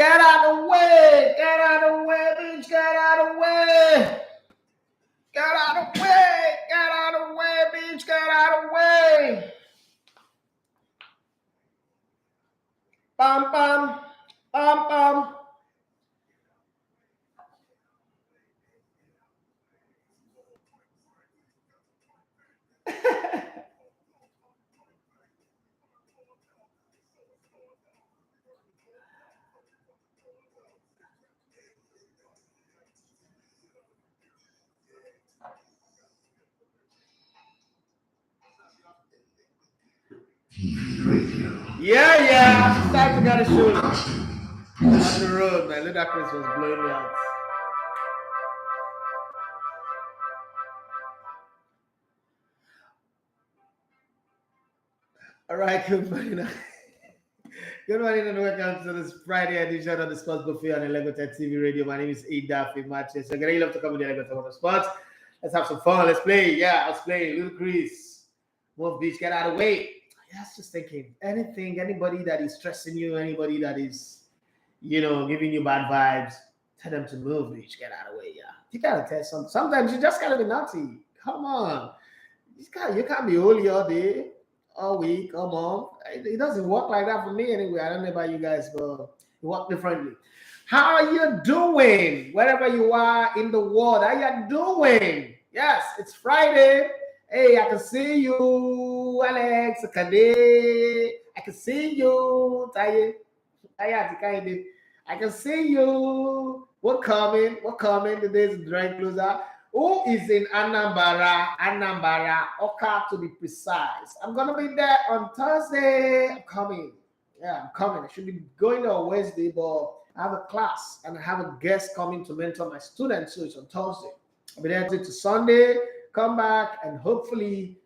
Get out of the way! Get out of the way, bitch! Get out of the way! Get out of the way! Get out of the way, bitch! Get out of the way! Bam, bam, bam, bam. Yeah. It's time to get a show. On the road, man. Ludacris was blowing me out. All right, good morning. Good morning and welcome to this Friday edition of the Sports Buffet on Lego Tech TV Radio. My name is Ada Matches. So, I love to come with the Lego Tech Sports. Let's have some fun. Let's play. Yeah, let's play. Little Chris. Move, bitch. Get out of the way. Yeah, I was just thinking anything, anybody that is stressing you, anybody that is, giving you bad vibes, tell them to move, bitch. Get out of the way. Yeah. You gotta tell some. Sometimes you just gotta be naughty. Come on. You can't be holy all day, all week, all month. It doesn't work like that for me anyway. I don't know about you guys, but it works differently. How are you doing? Wherever you are in the world, how you doing? Yes, it's Friday. Hey, I can see you, Alex, Kade. I can see you, Taye. I can see you. We're coming. Today's drawing closer. Who is in Anambra, Oka to be precise. I'm going to be there on Thursday. I'm coming. Yeah, I'm coming. I should be going on Wednesday, but I have a class and I have a guest coming to mentor my students, so it's on Thursday. I'll be there to Sunday, come back, and hopefully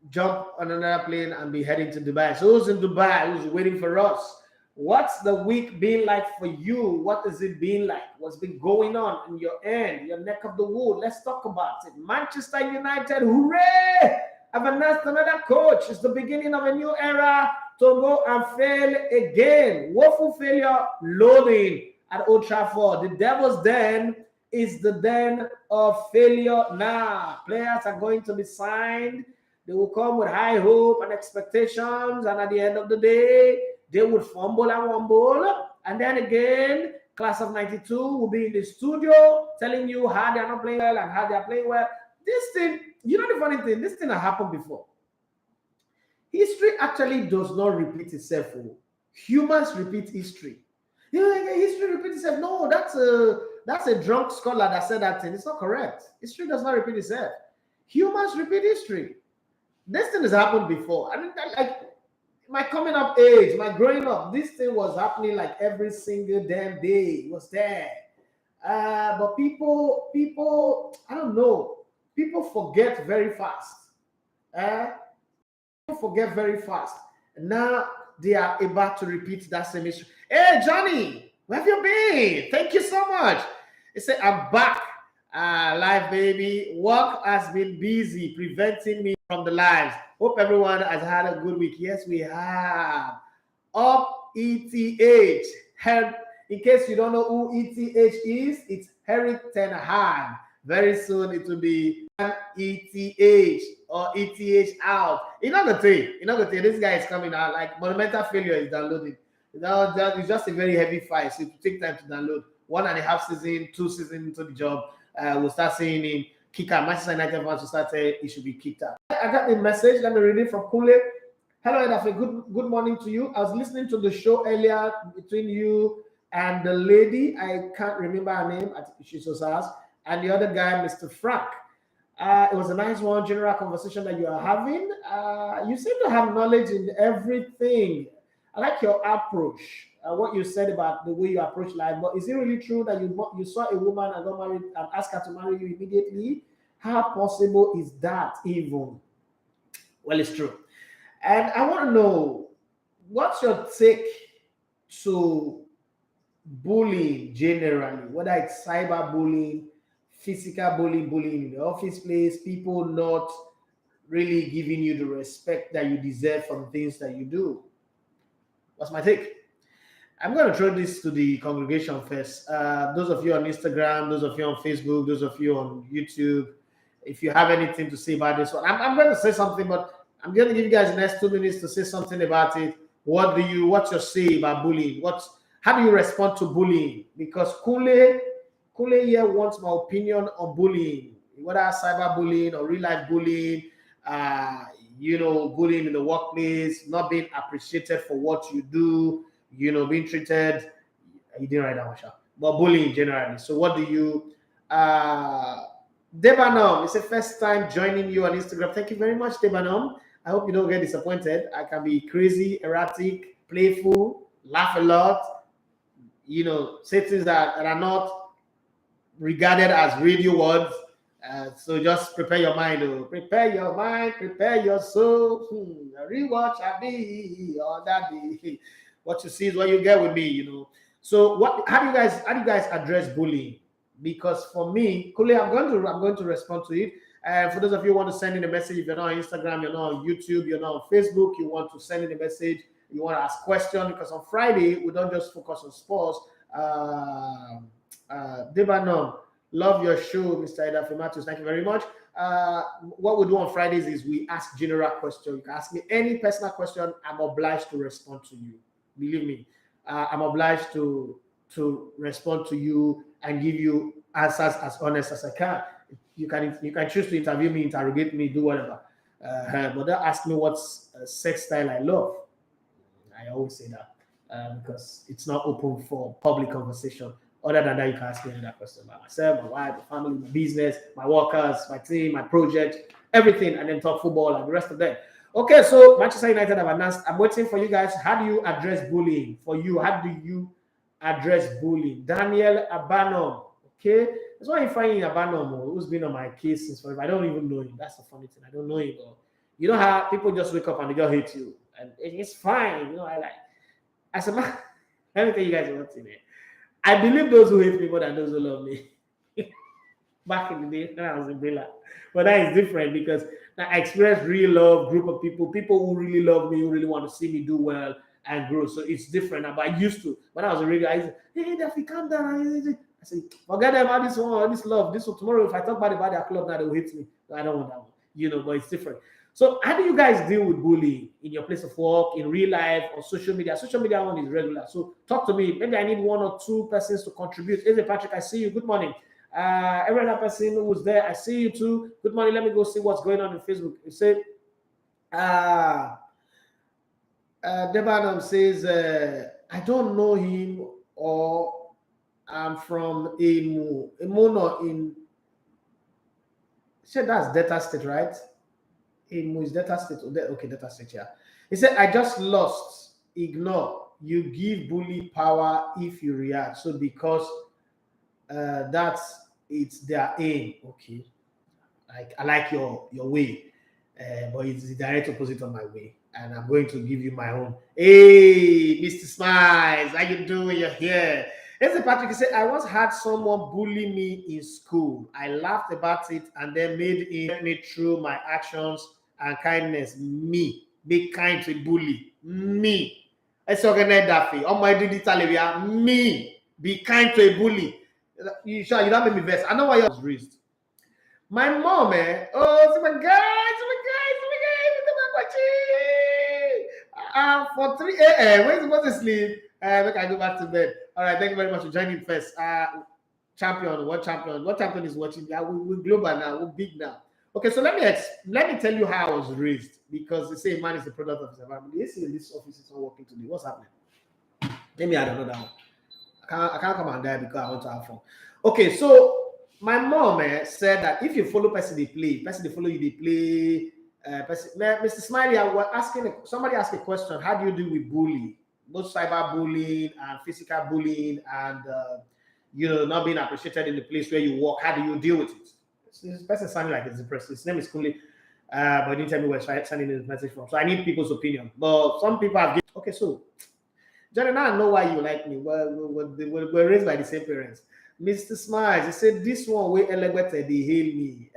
jump on another plane and be heading to Dubai. So who's in Dubai? Who's waiting for us? What's the week been like for you? What has it been like? What's been going on in your end, your neck of the wood? Let's talk about it. Manchester United, hooray! I've announced another coach. It's the beginning of a new era to go and fail again. Woeful failure loading at Old Trafford. The Devil's Den is the den of failure now. Players are going to be signed. They will come with high hope and expectations, and at the end of the day, they would fumble and wumble. And then again, class of 92 will be in the studio telling you how they're not playing well and how they're playing well. This thing, the funny thing, this thing has happened before. History actually does not repeat itself. Humans repeat history. History repeats itself. No, that's a drunk scholar that said that thing. It's not correct. History does not repeat itself. Humans repeat history. This thing has happened before. I mean, like my coming up age, my growing up, this thing was happening like every single damn day. It was there. But people, I don't know. People forget very fast. People forget very fast. And now they are about to repeat that same issue. Hey, Johnny, where have you been? Thank you so much. He said, I'm back. Live, baby. Work has been busy preventing me from the lives. Hope everyone has had a good week. Yes, we have. Up ETH. In case you don't know who ETH is, it's Erik Ten Hag. Very soon it will be ETH or ETH out. You know the thing. This guy is coming out like Monumental Failure is downloading. It's just a very heavy file, so it will take time to download. 1.5 season, 2 seasons into the job. We'll start seeing him kick out. Manchester United fans will start saying he should be kicked out. I got the message. Let me read it from Kule. Hello, Edafe. Good morning to you. I was listening to the show earlier between you and the lady. I can't remember her name. I think she's Osas. And the other guy, Mr. Frank. It was a nice one, general conversation that you are having. You seem to have knowledge in everything. I like your approach. What you said about the way you approach life, but is it really true that you saw a woman and got married and asked her to marry you immediately? How possible is that even? Well, it's true. And I want to know, what's your take to bullying generally, whether it's cyberbullying, physical bullying in the office place, people not really giving you the respect that you deserve from things that you do? What's my take? I'm going to throw this to the congregation first. Those of you on Instagram, those of you on Facebook, those of you on YouTube, if you have anything to say about this one, I'm going to say something, but I'm going to give you guys the next 2 minutes to say something about it. What's your say about bullying? How do you respond to bullying? Because Kule here wants my opinion on bullying, whether cyberbullying or real life bullying, bullying in the workplace, not being appreciated for what you do, being treated. You didn't write that one, Sha. But bullying generally. So what do you Debanom, it's the first time joining you on Instagram. Thank you very much, Debanom. I hope you don't get disappointed. I can be crazy, erratic, playful, laugh a lot, say things that are not regarded as radio words. So just prepare your mind. Prepare your mind, prepare your soul. Rewatch on that day. What you see is what you get with me, So how do you guys address bullying? Because for me, Kule, I'm going to respond to it. For those of you who want to send in a message, if you're not on Instagram, you're not on YouTube, you're not on Facebook, you want to send in a message, you want to ask questions, because on Friday we don't just focus on sports. Debanom, love your show, Mr. Idafi Matthews. Thank you very much. What we do on Fridays is we ask general questions. You can ask me any personal question. I'm obliged to respond to you. Believe me, I'm obliged to respond to you and give you answers as honest as I can. You can choose to interview me, interrogate me, do whatever. But don't ask me what sex style I love. I always say that because it's not open for public conversation. Other than that, you can ask me that question about myself, my wife, my family, my business, my workers, my team, my project, everything, and then talk football and the rest of them. Okay, so Manchester United have announced. I'm waiting for you guys. How do you address bullying? For you, how do you address bullying? Daniel Abanom. Okay, that's why you find Abanom, who's been on my case since forever. I don't even know him. That's the funny thing. I don't know him. But you know how people just wake up and they just hate you, and it's fine. As a man, let me tell you guys one thing. I believe those who hate me more than those who love me. Back in the day when I was in Bela. But that is different because I experienced real love, group of people who really love me, who really want to see me do well and grow. So it's different. But I used to. When I was in radio, I said, hey, Daffy, calm down. I said, forget about this one, this love, this one. Tomorrow, if I talk about their club now, they will hate me. I don't want that one. But it's different. So how do you guys deal with bullying in your place of work, in real life, or social media? Social media one is regular. So talk to me. Maybe I need 1 or 2 persons to contribute. Hey, Patrick, I see you. Good morning. Every other person who was there, I see you too. Good morning. Let me go see what's going on Facebook. You say, Debanam says, I don't know him, or I'm from Emu. Emu in. Said that's Delta State, right? Emu is Delta State. Okay, Delta State, yeah. He said, I just lost. Ignore. You give bully power if you react. So because it's their aim. Okay. I like your way. But it's the direct opposite of my way. And I'm going to give you my own. Hey, Mr. Smiles, how you doing? You're here. Mr. Patrick said, I once had someone bully me in school. I laughed about it and then made me through my actions and kindness. Me. Be kind to a bully. Me. Let's organize that thing. On my digital area. Me. Be kind to a bully. You don't make me vex. I know why you was raised. My mom, oh, my guys. For 3 a.m. When you supposed to sleep, we can go back to bed. All right, thank you very much for joining first. What champion is watching? We're global now. We're big now. Okay, so let me tell you how I was raised, because they say man is the product of his environment. You see, this office is not working today. What's happening? Let me add another one. I can't come and die because I want to have fun. Okay, so my mom said that if you follow person they follow you, they play. Mr. Smiley, I was asking somebody asked a question. How do you deal with bullying, both cyber bullying and physical bullying, and not being appreciated in the place where you work? How do you deal with it? This person sounding like it's depressed. His name is Kunle, but he didn't tell me where he's sending his message from. So I need people's opinion. But some people have given. Okay, so Johnny, now I know why you like me. We're raised by the same parents. Mr. Smiles, he said this one way Elegbete they hail me.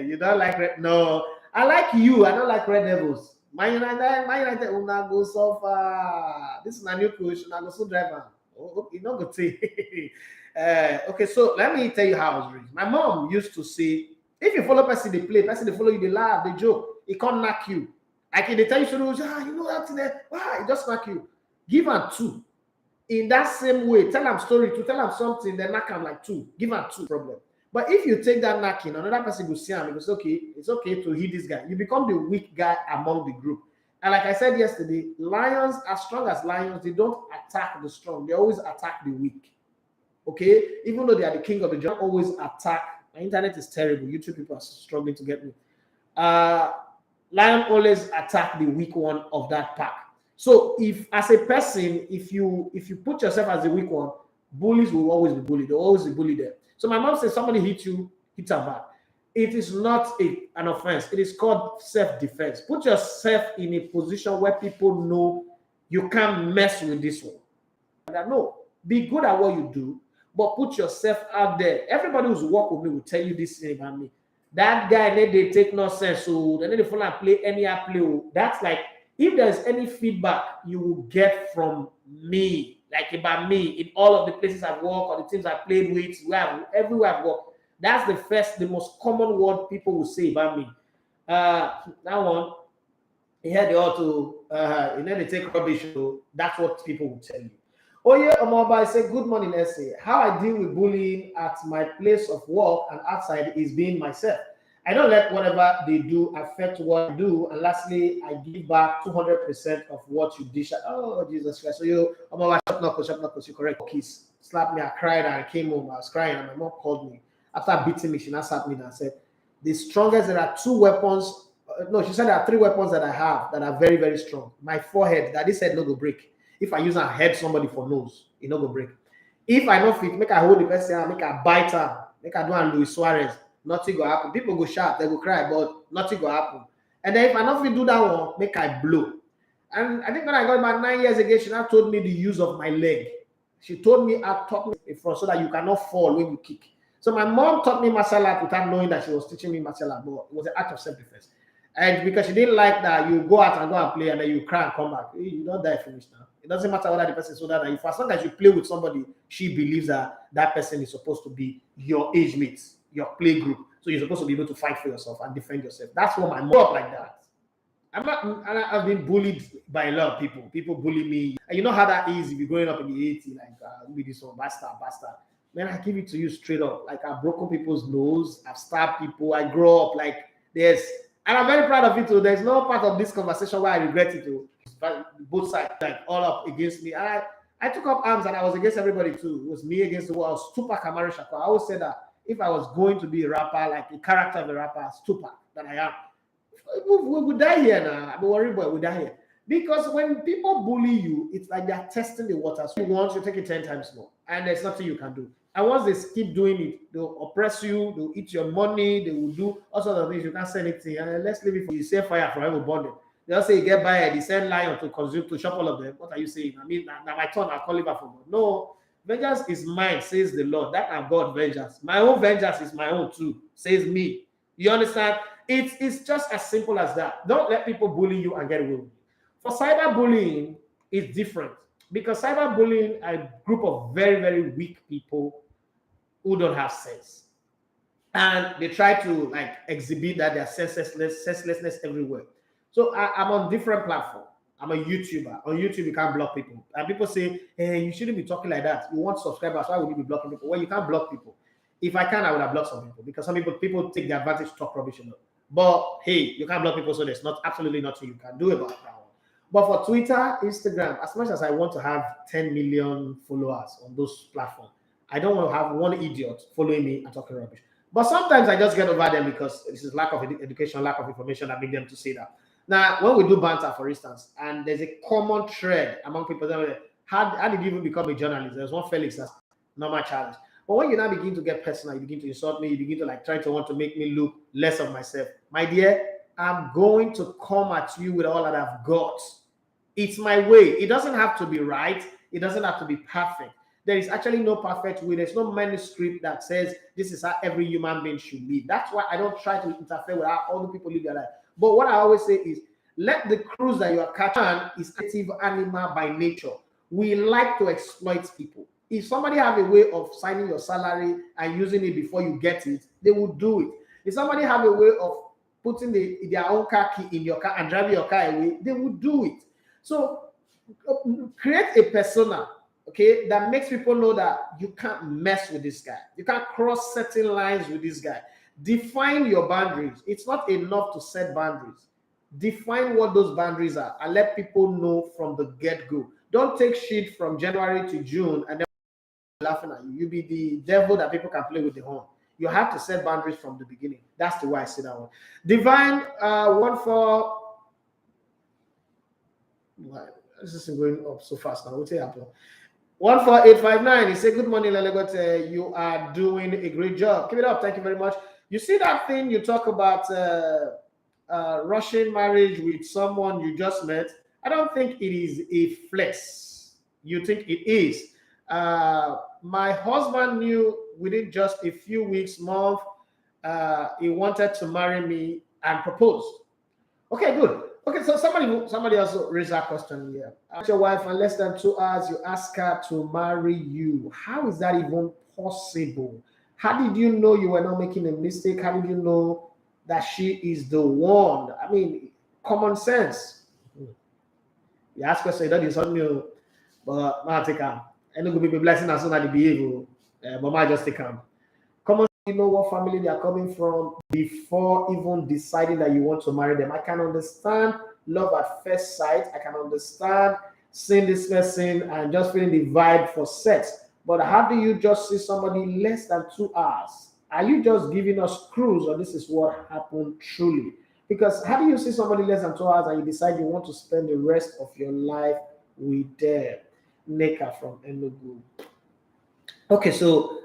You don't like red? No, I like you. I don't like Red Devils. Man United will not go so far. This is my new coach, not go so driver. Oh, you know, go see. Okay, so let me tell you how I was raised. My mom used to say, if you follow person they play, person they follow you, they laugh, they joke, it can't knock you. Like if they tell you to do, you know that there, why it just knock you. Give her 2. In that same way, tell them story to tell them something, then knock them like 2. Give her 2 problem. But if you take that knocking, another person will see him because it's okay to hit this guy. You become the weak guy among the group. And like I said yesterday, lions, as strong as lions, they don't attack the strong. They always attack the weak. Okay? Even though they are the king of the jungle, always attack. My internet is terrible. YouTube people are struggling to get me. Lion always attack the weak one of that pack. So if as a person, if you put yourself as the weak one, bullies will always be bullied. They'll always be bullied there. So my mom says somebody hit you, hit her back. It is not an offense. It is called self-defense. Put yourself in a position where people know you can't mess with this one. No, be good at what you do, but put yourself out there. Everybody who's worked with me will tell you this thing about me. That guy, they take no sense. So they fall and play any play. That's like, if there's any feedback you will get from me, like about me, in all of the places I've worked or the teams I've played with, everywhere I've worked, that's the most common word people will say about me. That one, he had the auto, they take rubbish. So that's what people will tell you. Oh yeah, Omaba, I say good morning, essay. How I deal with bullying at my place of work and outside is being myself. I don't let whatever they do affect what I do. And lastly, I give back 200% of what you dish out. Oh, Jesus Christ. So you, Omaba, shop knuckles, you correct. Kiss. Slapped me, I cried, and I came home. I was crying, and my mom called me. After beating me, she now slapped me and said, the strongest, there are 2 weapons. No, she said there are 3 weapons that I have that are very, very strong. My forehead, that this head no go break. If I use and head somebody for nose, it no go break. If I don't fit, make I hold the person, make I bite her, make I do and Luis Suarez, nothing go happen. People go shout, they go cry, but nothing go happen. And then if I don't fit do that one, make I blow. And I think when I got about 9 years ago, she now told me the use of my leg. She told me, taught me in front so that you cannot fall when you kick. So my mom taught me martial art without knowing that she was teaching me martial art, but it was an act of self-defense. And because she didn't like that, you go out and play, and then you cry and come back. You don't die finished now. It doesn't matter whether the person is older than you. As long as you play with somebody, she believes that that person is supposed to be your age mates, your play group. So you're supposed to be able to fight for yourself and defend yourself. That's what my mom up like that. I've been bullied by a lot of people. People bully me. And you know how that is if you're growing up in the 80s, like with this one, bastard. Man, I give it to you straight up. Like I've broken people's nose, I've stabbed people, I grow up like this. And I'm very proud of it too. There's no part of this conversation where I regret it too. Both sides, like all up against me. I took up arms and I was against everybody too. It was me against the world. I was Tupac Amaru Shakur. I always said that if I was going to be a rapper, like a character of a rapper, Tupac, that I am, we would die here now. I'm worried, boy, we die here. Because when people bully you, it's like they're testing the waters. So once you take it 10 times more, and there's nothing you can do. And once they keep doing it, they'll oppress you, they'll eat your money, they will do all sorts of things. You can't say anything. And let's leave it for you. Say fire for everybody. They'll say you get by, they send lion to consume, to shop all of them. What are you saying? I mean, now my turn, I'll call it back for God. No, vengeance is mine, says the Lord. That I'm God vengeance. My own vengeance is my own too, says me. You understand? It's just as simple as that. Don't let people bully you and get away with it. For cyberbullying, it's different. Because cyberbullying are a group of very, very weak people who don't have sense. And they try to like exhibit that their senselessness everywhere. So I'm on different platforms. I'm a YouTuber. On YouTube, you can't block people. And people say, hey, you shouldn't be talking like that. You want subscribers, why would you be blocking people? Well, you can't block people. If I can, I would have blocked some people because some people take the advantage to talk rubbish. But hey, you can't block people, so there's absolutely nothing you can do about that. But for Twitter, Instagram, as much as I want to have 10 million followers on those platforms, I don't want to have one idiot following me and talking rubbish. But sometimes I just get over them because this is lack of education, lack of information that make them to say that. Now, when we do banter, for instance, and there's a common thread among people that how did you even become a journalist? There's one Felix that's normal challenge. But when you now begin to get personal, you begin to insult me, you begin to like try to want to make me look less of myself. My dear, I'm going to come at you with all that I've got. It's my way. It doesn't have to be right. It doesn't have to be perfect. There is actually no perfect way. There's no manuscript that says this is how every human being should live. That's why I don't try to interfere with how other people live their life. But what I always say is, Let the cruise that you are catching is active animal by nature. We like to exploit people. If somebody have a way of signing your salary and using it before you get it, they will do it. If somebody have a way of putting their own car key in your car and driving your car away, they will do it. So create a persona, okay, that makes people know that you can't mess with this guy. You can't cross certain lines with this guy. Define your boundaries. It's not enough to set boundaries. Define what those boundaries are and let people know from the get-go. Don't take shit from January to June and then laughing at you. You be the devil that people can play with the horn. You have to set boundaries from the beginning. That's the way I see that one. Divine 1-4. This is going up so fast now. What's happening? 14859. He said, "Good morning, Lelegote. You are doing a great job. Keep it up. Thank you very much." You see that thing you talk about Russian marriage with someone you just met? I don't think it is a flex. You think it is. My husband knew within just a few weeks, month, he wanted to marry me and proposed. Okay, good. Okay, so somebody also raised that question here. Your wife in less than 2 hours, you ask her to marry you. How is that even possible? How did you know you were not making a mistake? How did you know that she is the one? I mean, common sense. You ask question, you don't insult me, but I take him. I know be blessing as soon as they behave, but I just take him. Common, you know what family they are coming from before even deciding that you want to marry them. I can understand love at first sight. I can understand seeing this person and just feeling the vibe for sex. But how do you just see somebody less than 2 hours? Are you just giving us clues, or this is what happened truly? Because how do you see somebody less than 2 hours and you decide you want to spend the rest of your life with them? Neka from Enugu. Okay, so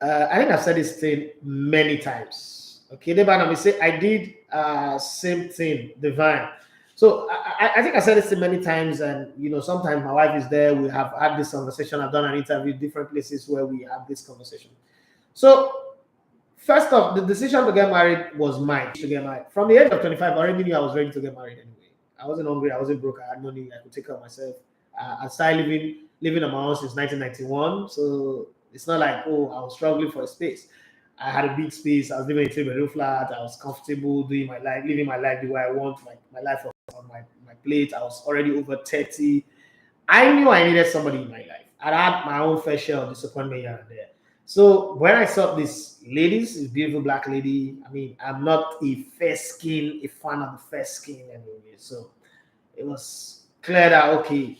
I think I've said this thing many times. Okay, Debanami say I did same thing, divine. So I think I said this many times, and sometimes my wife is there. We have had this conversation. I've done an interview, different places where we have this conversation. So first off, the decision to get married was mine. To get married from the age of 25, I already knew I was ready to get married anyway. I wasn't hungry. I wasn't broke. I had money. I could take care of myself. I started living on my own since 1991. So it's not like, oh, I was struggling for a space. I had a big space. I was living in a three-bedroom flat. I was comfortable doing my life, living my life the way I want. My life was on my plate. I was already over 30. I knew I needed somebody in my life. I had my own fair share of disappointment here and there. So when I saw this beautiful black lady, I mean, I'm not a fair skin, a fan of the fair skin anyway. So it was clear that, okay,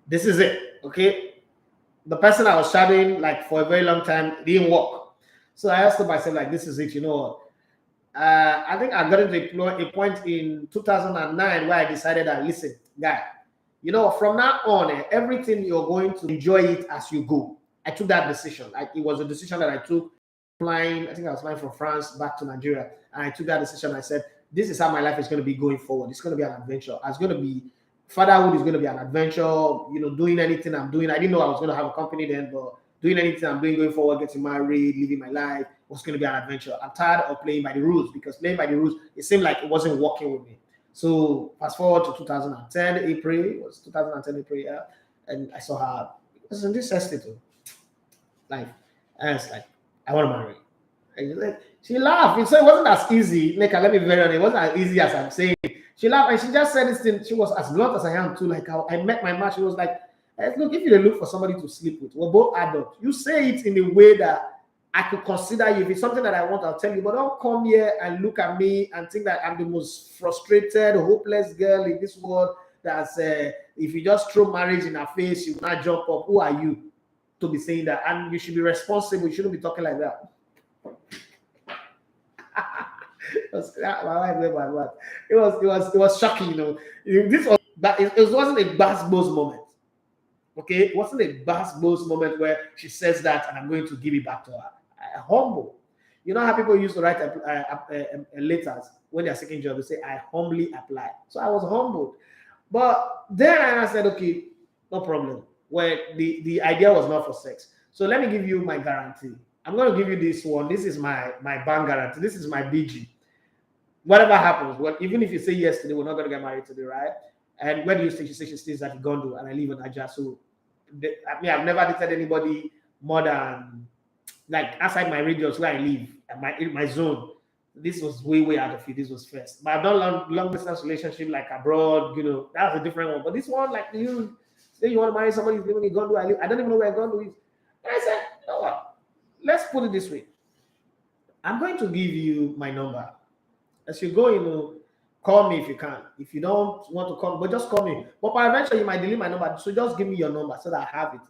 this is it. Okay. The person I was shadowing like for a very long time didn't work. So I asked myself, like, this is it, you know what? I think I got into a point in 2009 where I decided that, listen, guy, from now on, everything you're going to enjoy it as you go. I took that decision. Like, it was a decision that I took flying. I think I was flying from France back to Nigeria. And I took that decision. I said, this is how my life is going to be going forward. It's going to be an adventure. It's going to be fatherhood is going to be an adventure, doing anything I'm doing. I didn't know I was going to have a company then, but doing anything I'm doing going forward, getting married, living my life was going to be an adventure. I'm tired of playing by the rules because playing by the rules, it seemed like it wasn't working with me. So fast forward to 2010 April, it was 2010 April, yeah, and I saw her. It was in this estate, like, and it's like, I want to marry. And she laughed. So it wasn't as easy. Like, let me be very honest, it wasn't as easy as I'm saying. She laughed and she just said this thing. She was as blunt as I am too. Like, how I met my match. She was like, look, if you look for somebody to sleep with, we're both adults. You say it in a way that I could consider you. If it's something that I want, I'll tell you. But don't come here and look at me and think that I'm the most frustrated, hopeless girl in this world. That's if you just throw marriage in her face, she will not jump up. Who are you to be saying that? And you should be responsible. You shouldn't be talking like that. It was shocking, This was that it wasn't a basketball moment. Okay, it wasn't a basketball moment where she says that and I'm going to give it back to her. Humble. You know how people used to write letters when they're seeking job? They say, I humbly apply. So I was humbled. But then I said, okay, no problem. Well, the idea was not for sex. So let me give you my guarantee. I'm going to give you this one. This is my bank guarantee. This is my BG. whatever happens, even if you say yes today, we're not going to get married today, right? And when do you stay? She says she stays at Gondo, and I live in Ajax. So, I've never dated anybody more than like outside my radius where I live, in my zone. This was way out of it. This was first, but I've done long distance relationship like abroad. That was a different one. But this one, like you say, you want to marry somebody who's living in Gondo. I don't even know where Gondo is. And I said, you know what? Let's put it this way. I'm going to give you my number. As you go, call me if you can. If you don't want to call, but just call me. But by eventually you might delete my number. So just give me your number so that I have it.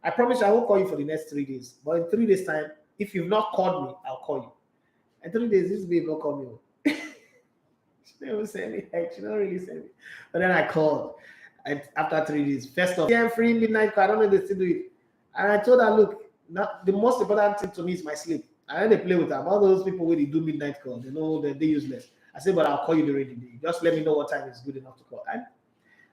I promise you I won't call you for the next 3 days. But in 3 days' time, if you've not called me, I'll call you. In 3 days, this babe will call me. She didn't send me. She don't really send me. But then I called. After 3 days, first off, I'm free midnight call. I don't know if they still do it. And I told her, look, the most important thing to me is my sleep. And then they play with them. All those people when they do midnight call, they know that they're useless. I said, but I'll call you during the day. Just let me know what time is good enough to call. And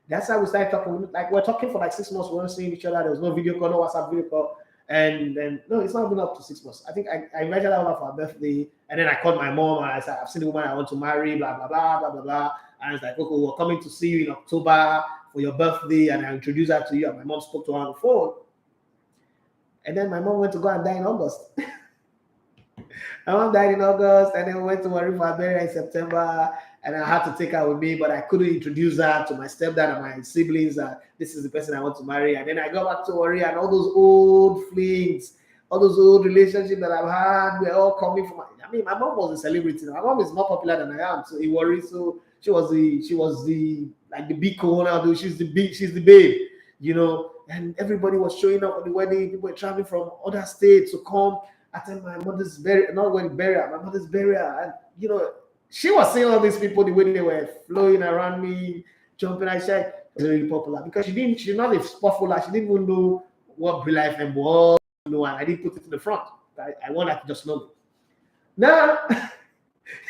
that's how we started talking. Like we're talking for like 6 months. We weren't seeing each other. There was no video call, no WhatsApp video call. And then no, it's not been up to 6 months. I think I invited her over for her birthday, and then I called my mom and I said, I've seen the woman I want to marry, blah blah blah blah blah blah. And it's like, okay, we're coming to see you in October for your birthday, and I introduced her to you. And my mom spoke to her on the phone. And then my mom went to go and die in August. My mom died in August, and then we went to worry for her burial in September, and I had to take her with me, but I couldn't introduce her to my stepdad and my siblings. This is the person I want to marry. And then I got back to worry, and all those old flings, all those old relationships that I've had, were all coming from. My mom was a celebrity. My mom is more popular than I am, so it worries. So she was the like the big owner. She's the babe, And everybody was showing up at the wedding. People were traveling from other states to come attend my mother's burial, not when burial, my mother's burial. And she was seeing all these people the way they were flowing around me, jumping. I said, was really popular because she's not a popular. She didn't even know what Real Life M was, and I didn't put it in the front. I want her to just know me. Now,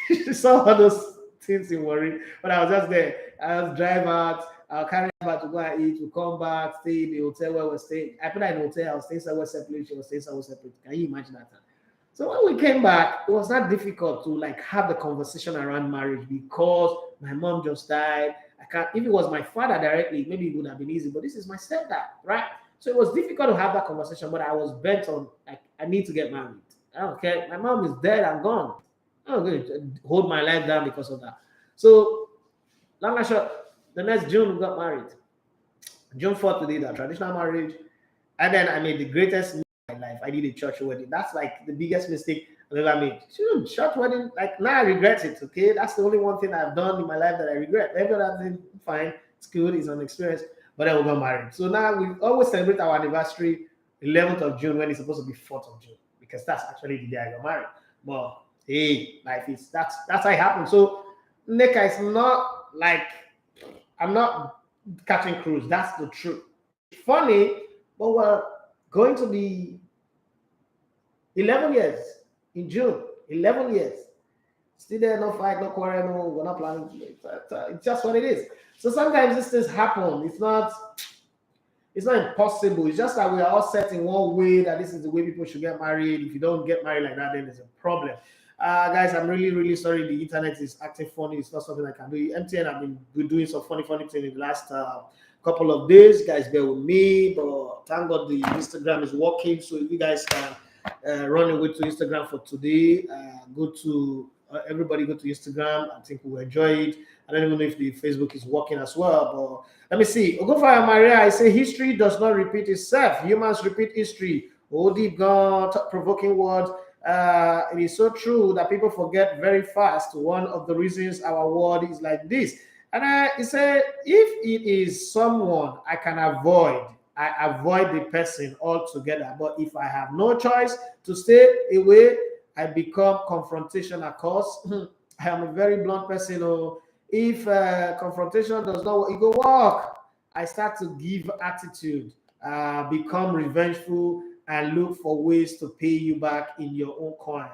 she saw all those things in worry, but I was just there. I was drive out. I'll carry her to go and eat. We'll come back, stay in the hotel where we're staying. I put her in the hotel. I was staying somewhere separate. She was staying somewhere separate. Can you imagine that? So when we came back, it was not difficult to have the conversation around marriage because my mom just died. If it was my father directly, maybe it would have been easy, but this is my stepdad, right? So it was difficult to have that conversation, but I was bent on, I need to get married. I don't care. My mom is dead. I'm gone. I'm going to hold my life down because of that. So long and short, the next June we got married. June 4th we did a traditional marriage. And then I made the greatest mistake in my life. I did a church wedding. That's like the biggest mistake I've ever made. Church wedding, now I regret it, okay? That's the only one thing I've done in my life that I regret. Every other thing, fine. It's good. It's an experience. But then we got married. So now we always celebrate our anniversary 11th of June when it's supposed to be 4th of June. Because that's actually the day I got married. Well, hey, life is, that's how it happened. So Neka is not like, I'm not catching cruise. That's the truth. Funny, but we're going to be 11 years in June. 11 years. Still there, no fight, no quarrel, no, we're not planning. It's just what it is. So sometimes these things happen. It's not impossible. It's just that we are all set in one way that this is the way people should get married. If you don't get married like that, then there's a problem. Guys, I'm really, really sorry. The internet is acting funny. It's not something I can do. MTN, I've been doing some funny things in the last couple of days. Guys, bear with me. But thank God the Instagram is working. So if you guys can run away to Instagram for today, everybody go to Instagram. I think we'll enjoy it. I don't even know if the Facebook is working as well. But let me see. Ogofaya Maria, I say history does not repeat itself. Humans repeat history. Oh, deep God, provoking word. It is so true that people forget very fast. One of the reasons our world is like this. And he said, if it is someone I can avoid, I avoid the person altogether. But if I have no choice to stay away, I become confrontational. Cause I am a very blunt person. If confrontation does not work, you go walk. I start to give attitude, become revengeful, and look for ways to pay you back in your own coin.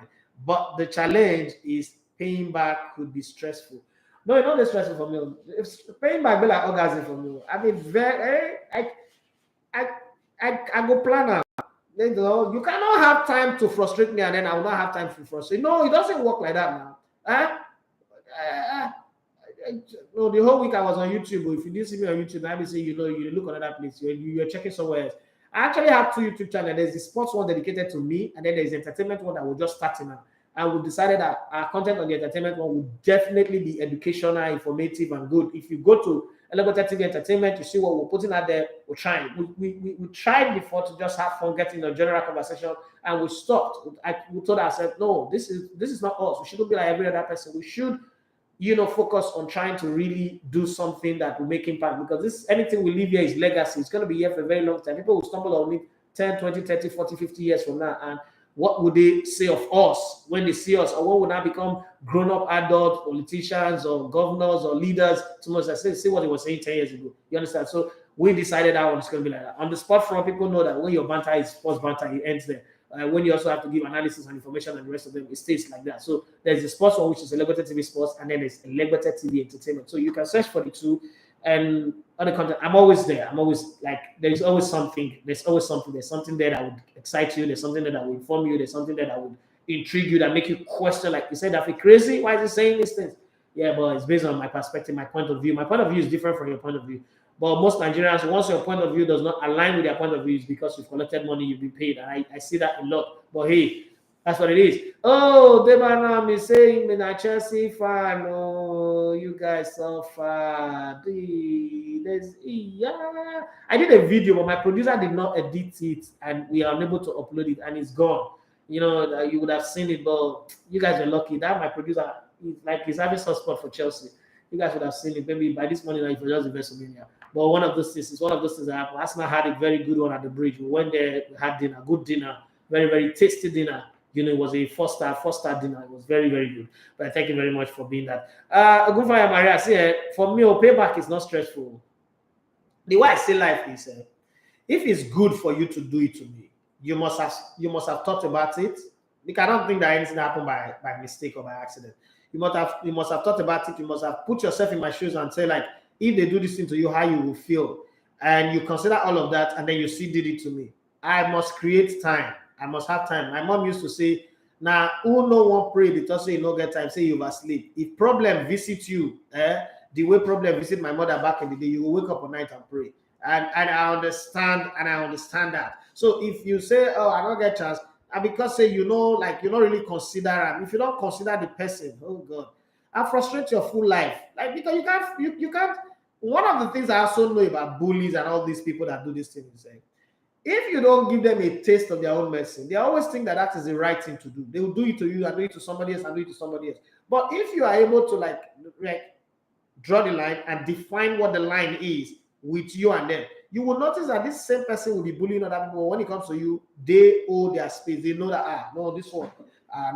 But the challenge is paying back could be stressful. No, it's not stressful for me. If paying back be like orgasm for me. I mean, I go plan out. You cannot have time to frustrate me, and then I will not have time to frustrate. No, it doesn't work like that now. No, the whole week I was on YouTube. If you didn't see me on YouTube, I will say you look on another place. You're checking somewhere else. I actually have two YouTube channels. There's the sports one dedicated to me, and then there's the entertainment one that we're just starting now. And we've decided that our content on the entertainment one will definitely be educational, informative, and good. If you go to Elevator TV Entertainment, you see what we're putting out there. We're trying. We tried before to just have fun, getting a general conversation, and we stopped. We told ourselves, no, this is not us. We shouldn't be like every other person. We should focus on trying to really do something that will make impact, because anything we leave here is legacy. It's going to be here for a very long time. People will stumble on it 10, 20, 30, 40, 50 years from now. And what would they say of us when they see us? Or what would now become grown-up adult politicians or governors or leaders? Tomorrow, say what they were saying 10 years ago. You understand? So we decided that one's going to be like that. On the spot front, people know that when your banter is sports banter, it ends there. When you also have to give analysis and information and the rest of them, it stays like that. So there's the sports one, which is Elevator TV Sports, and then there's Elevator TV Entertainment. So you can search for the two, and other content. I'm always there. I'm always like, there's always something. There's always something. There's something there that would excite you. There's something there that will inform you. There's something there that would intrigue you, that make you question. Like you said, that feel crazy. Why is he saying these things? Yeah, but it's based on my perspective, my point of view. My point of view is different from your point of view. But most Nigerians, once your point of view does not align with their point of view, it's because you've collected money, you've been paid. And I see that a lot. But hey, that's what it is. Oh, Debanam is saying, I'm a Chelsea fan. Oh, you guys so far. Yeah. I did a video, but my producer did not edit it, and we are unable to upload it, and it's gone. You would have seen it, but you guys are lucky. That my producer, he's having soft spot for Chelsea. You guys would have seen it maybe by this morning if you just invest in WrestleMania. But one of those things that happened. Arsenal had a very good one at the bridge. We went there, we had dinner, good dinner, very, very tasty dinner. It was a four-star dinner. It was very, very good. But thank you very much for being that. Good for you, Maria. See, for me, payback is not stressful. The way I see life is, if it's good for you to do it to me, you must have thought about it. Because I don't think that anything happened by mistake or by accident. You must have thought about it. You must have put yourself in my shoes and say, like, if they do this thing to you, how you will feel. And you consider all of that, and then you see did it to me. I must create time. I must have time. My mom used to say, now, who no one pray, they also you no get time, say you oversleep. If problem visit you, the way problem visit my mother back in the day, you will wake up at night and pray. And I understand that. So if you say, oh, I don't get chance, and because say you don't really consider them. If you don't consider the person, oh God, and frustrate your full life. Like, because you can't. One of the things I also know about bullies and all these people that do this thing is saying, if you don't give them a taste of their own medicine, they always think that is the right thing to do. They will do it to you and do it to somebody else and do it to somebody else. But if you are able to like draw the line and define what the line is with you and them, you will notice that this same person will be bullying other people. When it comes to you, they owe their space. They know that, no, this one,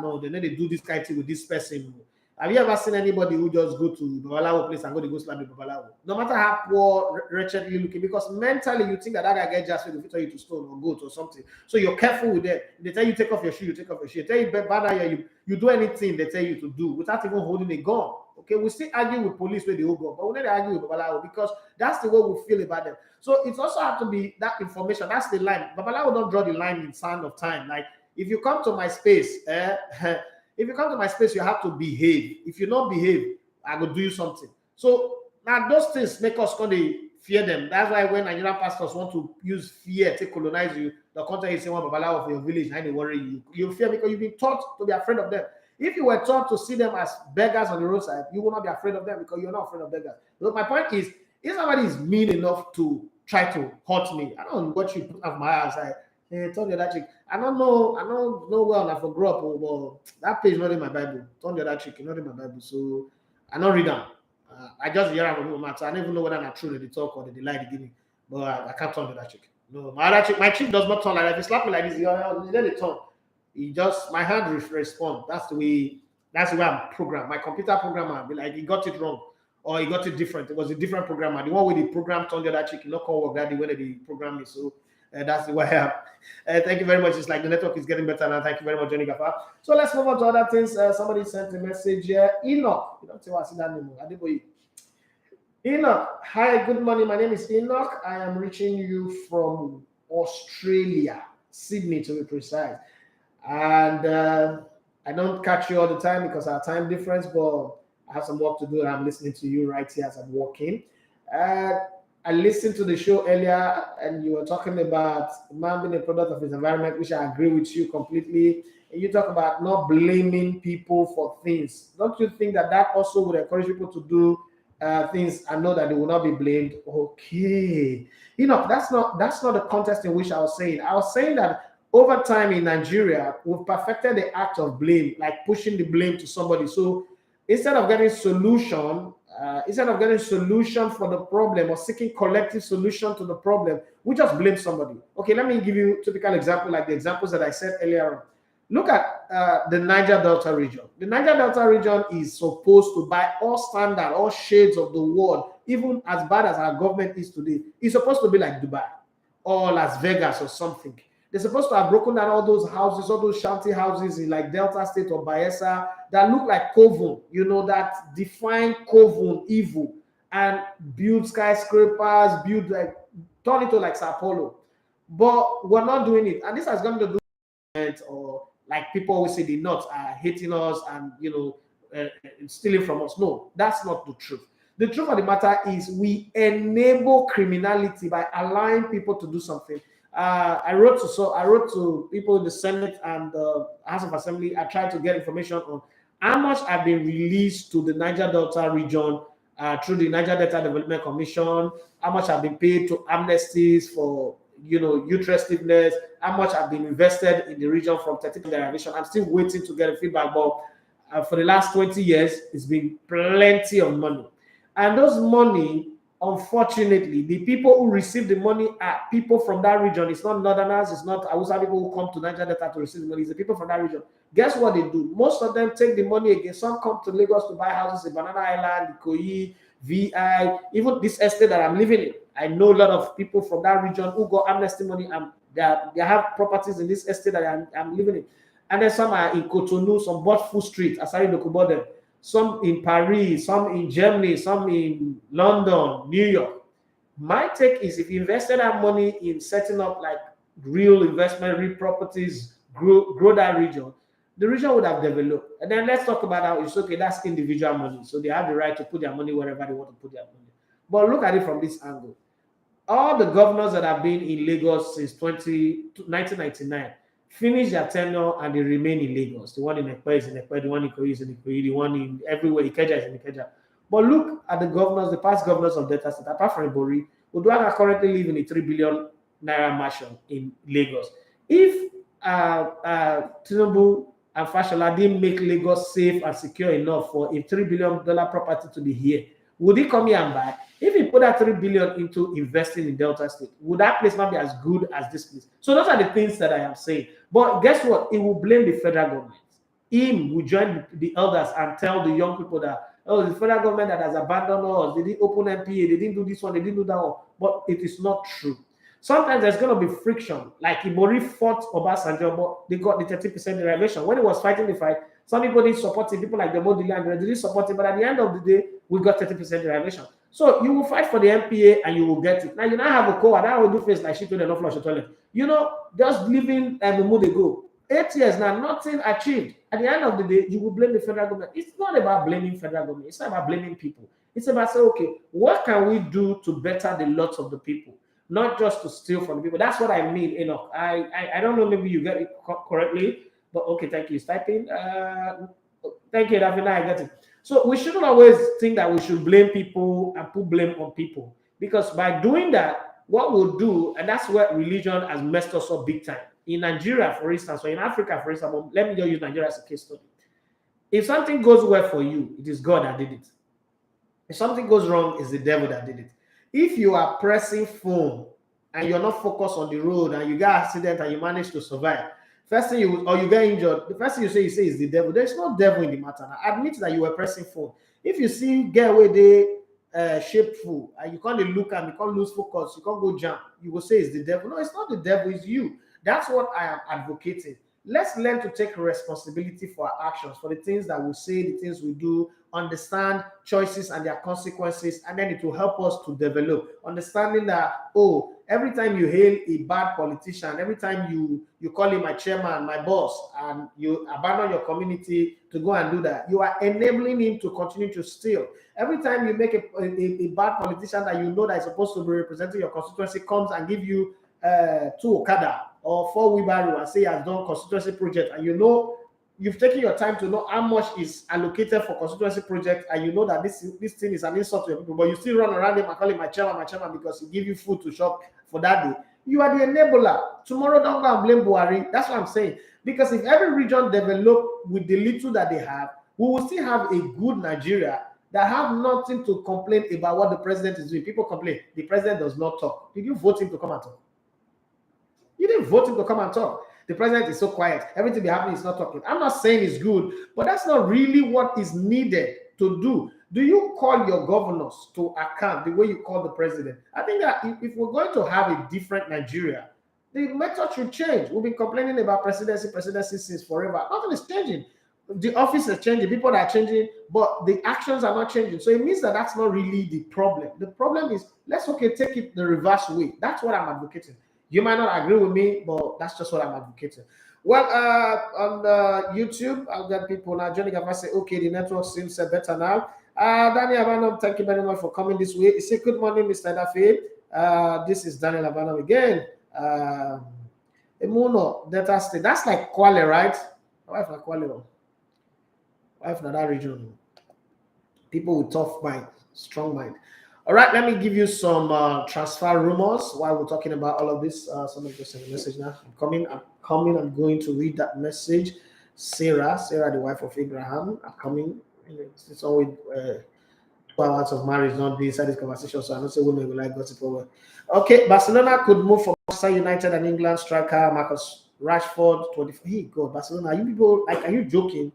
no, they know they do this kind of thing with this person. Have you ever seen anybody who just go to Babalawo place and go slap the Babalawo? No matter how poor, wretchedly looking, because mentally you think that guy get just to fit you to stone or goat or something. So you're careful with them. They tell you take off your shoe, you take off your shoe. They tell you you do anything they tell you to do without even holding a gun. Okay, we still argue with police where they hold gun, but we never argue with Babalawo because that's the way we feel about them. So it also have to be that information. That's the line. Babalawo don't draw the line in sound of time. Like if you come to my space, if you come to my space, you have to behave. If you don't behave, I will do you something. So now those things make us kind of fear them. That's why when Nigerian pastors want to use fear to colonize you, the content is saying one Babalawo of your village, and they worry you. You fear because you've been taught to be afraid of them. If you were taught to see them as beggars on the roadside, you will not be afraid of them because you're not afraid of beggars. Look, my point is, if somebody is mean enough to try to hurt me, I don't know what you put out my eyes. Turn the other cheek. I don't know well enough for grow up, but that page not in my Bible. Turn the other cheek, not in my Bible. So I don't read them. I just hear them from so I don't even know whether that's true they talk or they lie they give me. But I can't turn the other cheek. No, my other cheek, my cheek does not turn like that. If you slap me like this, you let it turn. My hand respond. That's the way I'm programmed. My computer programmer be like, he got it wrong or he got it different. It was a different programmer. The one with the program turned the other cheek, not call work that the way they program me. So that's the way I am. Thank you very much. It's like the network is getting better now. Thank you very much, Johnny Gaffa. So let's move on to other things. Somebody sent a message here. Enoch. You don't say what I see that name. Enoch. Hi, good morning. My name is Enoch. I am reaching you from Australia, Sydney to be precise. And I don't catch you all the time because our time difference, but I have some work to do, and I'm listening to you right here as I'm walking. Uh, I listened to the show earlier, and you were talking about man being a product of his environment, which I agree with you completely. And you talk about not blaming people for things. Don't you think that that also would encourage people to do things and know that they will not be blamed? Okay, that's not the context in which I was saying. I was saying that over time in Nigeria, we've perfected the act of blame, like pushing the blame to somebody. So instead of getting solution for the problem or seeking collective solution to the problem, we just blame somebody. Okay, let me give you a typical example, like the examples that I said earlier on. Look at the Niger Delta region. The Niger Delta region is supposed to, by all standard, all shades of the world, even as bad as our government is today, it's supposed to be like Dubai or Las Vegas or something. They're supposed to have broken down all those houses, all those shanty houses in like Delta State or Bayelsa that look like Coven, that define Coven evil, and build skyscrapers, turn it to like Sao Paulo. But we're not doing it. And this has gone to do or like people always say the North are hating us and stealing from us. No, that's not the truth. The truth of the matter is we enable criminality by allowing people to do something. I wrote to people in the Senate and the House of Assembly. I tried to get information on how much have been released to the Niger Delta region through the Niger Delta Development Commission, how much have been paid to amnesties for youth restiveness, how much have been invested in the region from 30% derivation. I'm still waiting to get a feedback, but for the last 20 years, it's been plenty of money. And those money, unfortunately, the people who receive the money are people from that region. It's not Northerners, it's not Hausa people who come to Niger Delta to receive the money. It's the people from that region. Guess what they do? Most of them take the money again. Some come to Lagos to buy houses in Banana Island, Ikoyi, VI, even this estate that I'm living in. I know a lot of people from that region who got amnesty money and they have properties in this estate that I'm living in. And then some are in Cotonou, some bought Full Street, Asari Dokubodem, some in Paris, some in Germany, some in London, New York. My take is if you invested that money in setting up like real investment, real properties, grow that region, the region would have developed. And then let's talk about how it's okay, that's individual money. So they have the right to put their money wherever they want to put their money. But look at it from this angle. All the governors that have been in Lagos since 1999 finish their tenure and they remain in Lagos. The one in Ekpe is in Ekpe, the one in Ikoyi is in Ikoyi, the one in everywhere, Nketiah is in Nketiah. But look at the governors, the past governors of Delta State, apart from Ibori, Uduaghan currently live in a 3 billion naira mansion in Lagos. If Tinubu and Fashola didn't make Lagos safe and secure enough for a $3 billion property to be here, would he come here and buy? If he put that 3 billion into investing in Delta State, would that place not be as good as this place? So those are the things that I am saying. But guess what? He will blame the federal government. Him will join the elders and tell the young people that, oh, the federal government that has abandoned us, they didn't open MPA, they didn't do this one, they didn't do that one. But it is not true. Sometimes there's going to be friction. Like Ibori fought Obasanjo, but they got the 30% derivation. When he was fighting the fight, some people didn't support him. People like the Modili and they didn't support him. But at the end of the day, we got 30% derivation. So you will fight for the MPA and you will get it. Now you now have a core that will do face like shit when they don't flush the toilet. Just living a mood ago. 8 years now, nothing achieved. At the end of the day, you will blame the federal government. It's not about blaming federal government. It's not about blaming people. It's about saying, okay, what can we do to better the lot of the people? Not just to steal from the people. That's what I mean, Enoch. I don't know, maybe you get it correctly, but okay, thank you. It's typing. Thank you, Davina, I get it. So we shouldn't always think that we should blame people and put blame on people. Because by doing that, what we'll do, and that's where religion has messed us up big time. In Nigeria, for instance, or in Africa, for instance, let me just use Nigeria as a case study. If something goes well for you, it is God that did it. If something goes wrong, it's the devil that did it. If you are pressing phone and you're not focused on the road and you get an accident and you manage to survive, first thing you get injured, the first thing you say is the devil. There's no devil in the matter. Now, admit that you were pressing phone. If you see get away they shapeful and you can't look and you can't lose focus, you can't go jump, you will say it's the devil. No, it's not the devil, it's you. That's what I am advocating. Let's learn to take responsibility for our actions, for the things that we say, the things we do, understand choices and their consequences, and then it will help us to develop. Understanding that, Every time you hail a bad politician, every time you call him my chairman, my boss, and you abandon your community to go and do that, you are enabling him to continue to steal. Every time you make a bad politician that you know that is supposed to be representing your constituency comes and give you 2 Okada or 4 wheelbarrow and say he has done constituency project, and you know you've taken your time to know how much is allocated for constituency project, and you know that this thing is an insult to your people, but you still run around him and call him my chairman, because he give you food to shop for that day. You are the enabler. Tomorrow, don't go and blame Buhari. That's what I'm saying. Because if every region develop with the little that they have, we will still have a good Nigeria that have nothing to complain about what the president is doing. People complain, the president does not talk. Did you vote him to come and talk? You didn't vote him to come and talk. The president is so quiet. Everything be happening, is not talking. I'm not saying it's good, but that's not really what is needed to do. Do you call your governors to account the way you call the president? I think that if we're going to have a different Nigeria, the method should change. We've been complaining about presidency since forever. Nothing is changing. The office is changing, people are changing, but the actions are not changing. So it means that that's not really the problem. The problem is, let's take it the reverse way. That's what I'm advocating. You might not agree with me, but that's just what I'm advocating. Well, on YouTube, I'll get people now. Johnny Gava say, okay, the network seems better now. Daniel Abanom, thank you very much for coming this way. He said, good morning, Mr. Dafe. This is Daniel Abanom again. Emuno, Delta State. That's like Kwale, right? Why not Kwale? Why not that region? People with tough mind, strong mind. All right, let me give you some transfer rumors while we're talking about all of this. Somebody just sent a message now. I'm going to read that message. Sarah, the wife of Abraham, I'm coming. It's always 12 hours of marriage, not be inside this conversation, so I don't say women will like gossip over. Okay, Barcelona could move for Manchester United and England striker Marcus Rashford, 24. Hey, God, Barcelona, are you people, like, are you joking?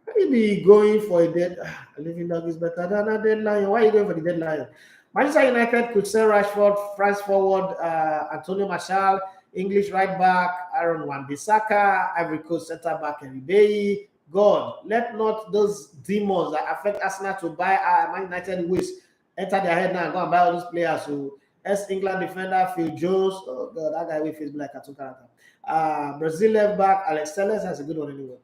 Can you be going for a dead? A living dog is better than a dead lion. Why are you going for the dead lion? Manchester United could sell Rashford, France forward, Antonio Martial, English right back, Aaron Wan-Bissaka, Ivory Coast centre back, Erik. God, let not those demons that affect Arsenal to buy Man United waste enter their head now and go and buy all those players. So, England defender Phil Jones, oh God, that guy will face like a two character. Brazil left back Alex Telles, that's a good one anyway.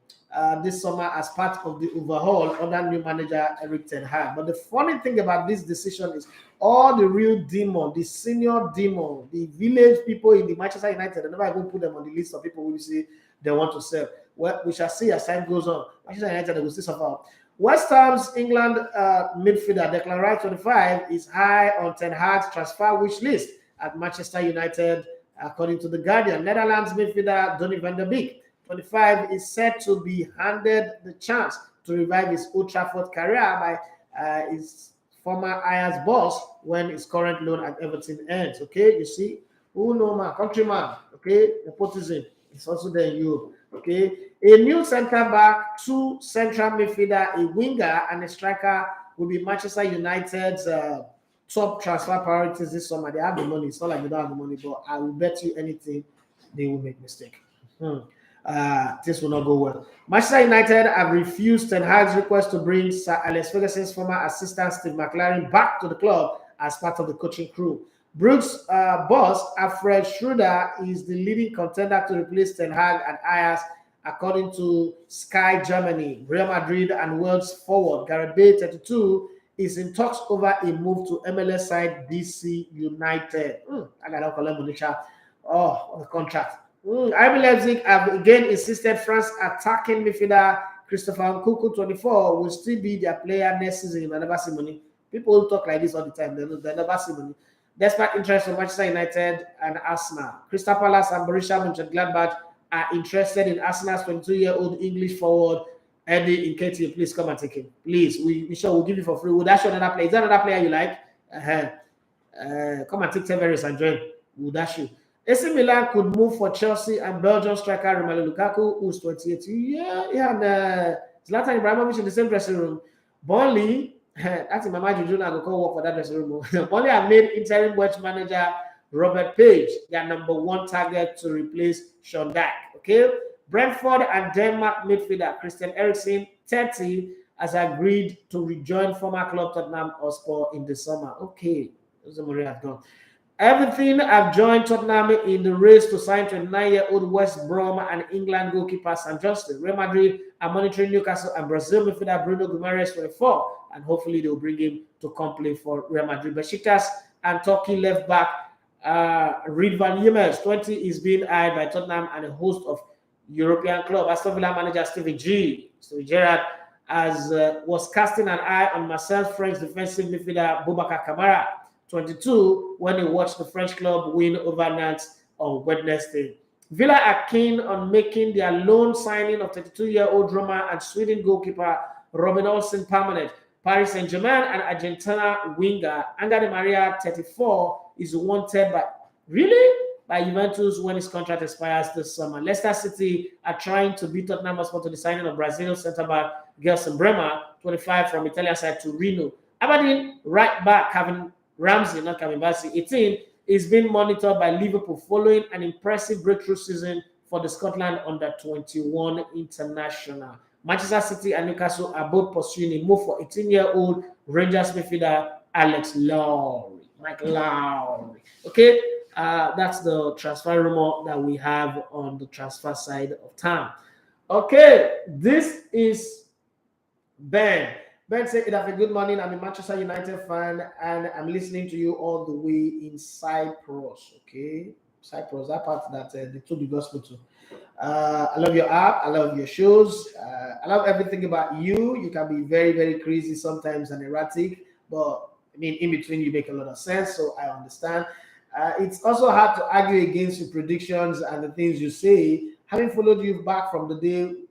This summer as part of the overhaul under new manager Erik Ten Hag. But the funny thing about this decision is all the real demon, the senior demon, the village people in the Manchester United, they never even put them on the list of people who say they want to sell. Well, we shall see as time goes on. Manchester United will still suffer. West Ham's England midfielder Declan Rice, 25, is high on Ten Hag's transfer wish list at Manchester United, according to The Guardian. Netherlands midfielder Donny van der Beek, 25, is said to be handed the chance to revive his Old Trafford career by his former Ajax boss when his current loan at Everton ends. Okay, you see, who know my countryman? Okay, nepotism. It's also there in Europe. Okay, a new centre back, 2 central midfielder, a winger, and a striker will be Manchester United's top transfer priorities this summer. They have the money. It's not like they don't have the money, but I will bet you anything they will make mistake. This will not go well. Manchester United have refused Ten Hag's request to bring Sir Alex Ferguson's former assistant Steve McLaren back to the club as part of the coaching crew. Brugge's boss, Alfred Schroeder, is the leading contender to replace Ten Hag at Ajax, according to Sky Germany. Real Madrid and Wales forward Gareth Bale, 32, is in talks over a move to MLS side DC United. I got the contract. RB Leipzig have again insisted France attacking midfielder Christopher Nkunku, 24, will still be their player next season. They never see money. People who talk like this all the time, they never see money. Despite interest from Manchester United and Arsenal, Crystal Palace and Borussia Mönchengladbach are interested in Arsenal's 22-year-old English forward Eddie Nketiah. Please come and take him. Please, we sure we'll give you for free. We'll dash you another player. Is there another player you like? Come and take Tavares and join. We'll dash you. AC Milan could move for Chelsea and Belgian striker Romelu Lukaku, who's 28. Yeah, and Zlatan Ibrahimovic in the same dressing room. Burnley, that's in my mind, you don't go work for that dressing room. Burnley have made interim Welsh manager Robert Page their number 1 target to replace Sean Dyche. Okay, Brentford and Denmark midfielder Christian Eriksen, 30, has agreed to rejoin former club Tottenham Hotspur in the summer. Okay, those are have gone. Everything I've joined Tottenham in the race to sign 29-year-old West Brom and England goalkeeper Sam Johnston. Real Madrid are monitoring Newcastle and Brazil midfielder Bruno Guimaraes 24, and hopefully they'll bring him to come play for Real Madrid. Besiktas and Turkey left back Ridvan Yilmaz 20 is being eyed by Tottenham and a host of European club. Aston Villa manager Steven Gerrard was casting an eye on Marseille's French defensive midfielder Boubacar Kamara 22 when he watched the French club win over Nantes on Wednesday. Villa are keen on making their loan signing of 32-year-old Roma and Sweden goalkeeper Robin Olsen permanent. Paris Saint-Germain and Argentina winger Angel Di Maria, 34, is wanted by Juventus when his contract expires this summer. Leicester City are trying to beat Tottenham Hotspur to the signing of Brazil centre-back Gelson Bremer, 25, from Italian side to Reno. Aberdeen right back Kevin Ramsey, not Kevin Bassey, 18, is being monitored by Liverpool following an impressive breakthrough season for the Scotland under-21 international. Manchester City and Newcastle are both pursuing a move for 18-year-old Rangers midfielder Alex Lowry. Mike Lowry. Okay, that's the transfer rumor that we have on the transfer side of town. Okay, this is Ben. Ben said, "Have a good morning. I'm a Manchester United fan and I'm listening to you all the way in Cyprus." Okay, Cyprus, that part that they took the gospel to. I love your app. I love your shows. I love everything about you. You can be very, very crazy sometimes and erratic, but I mean, in between, you make a lot of sense. So I understand. It's also hard to argue against your predictions and the things you say. Having followed you back from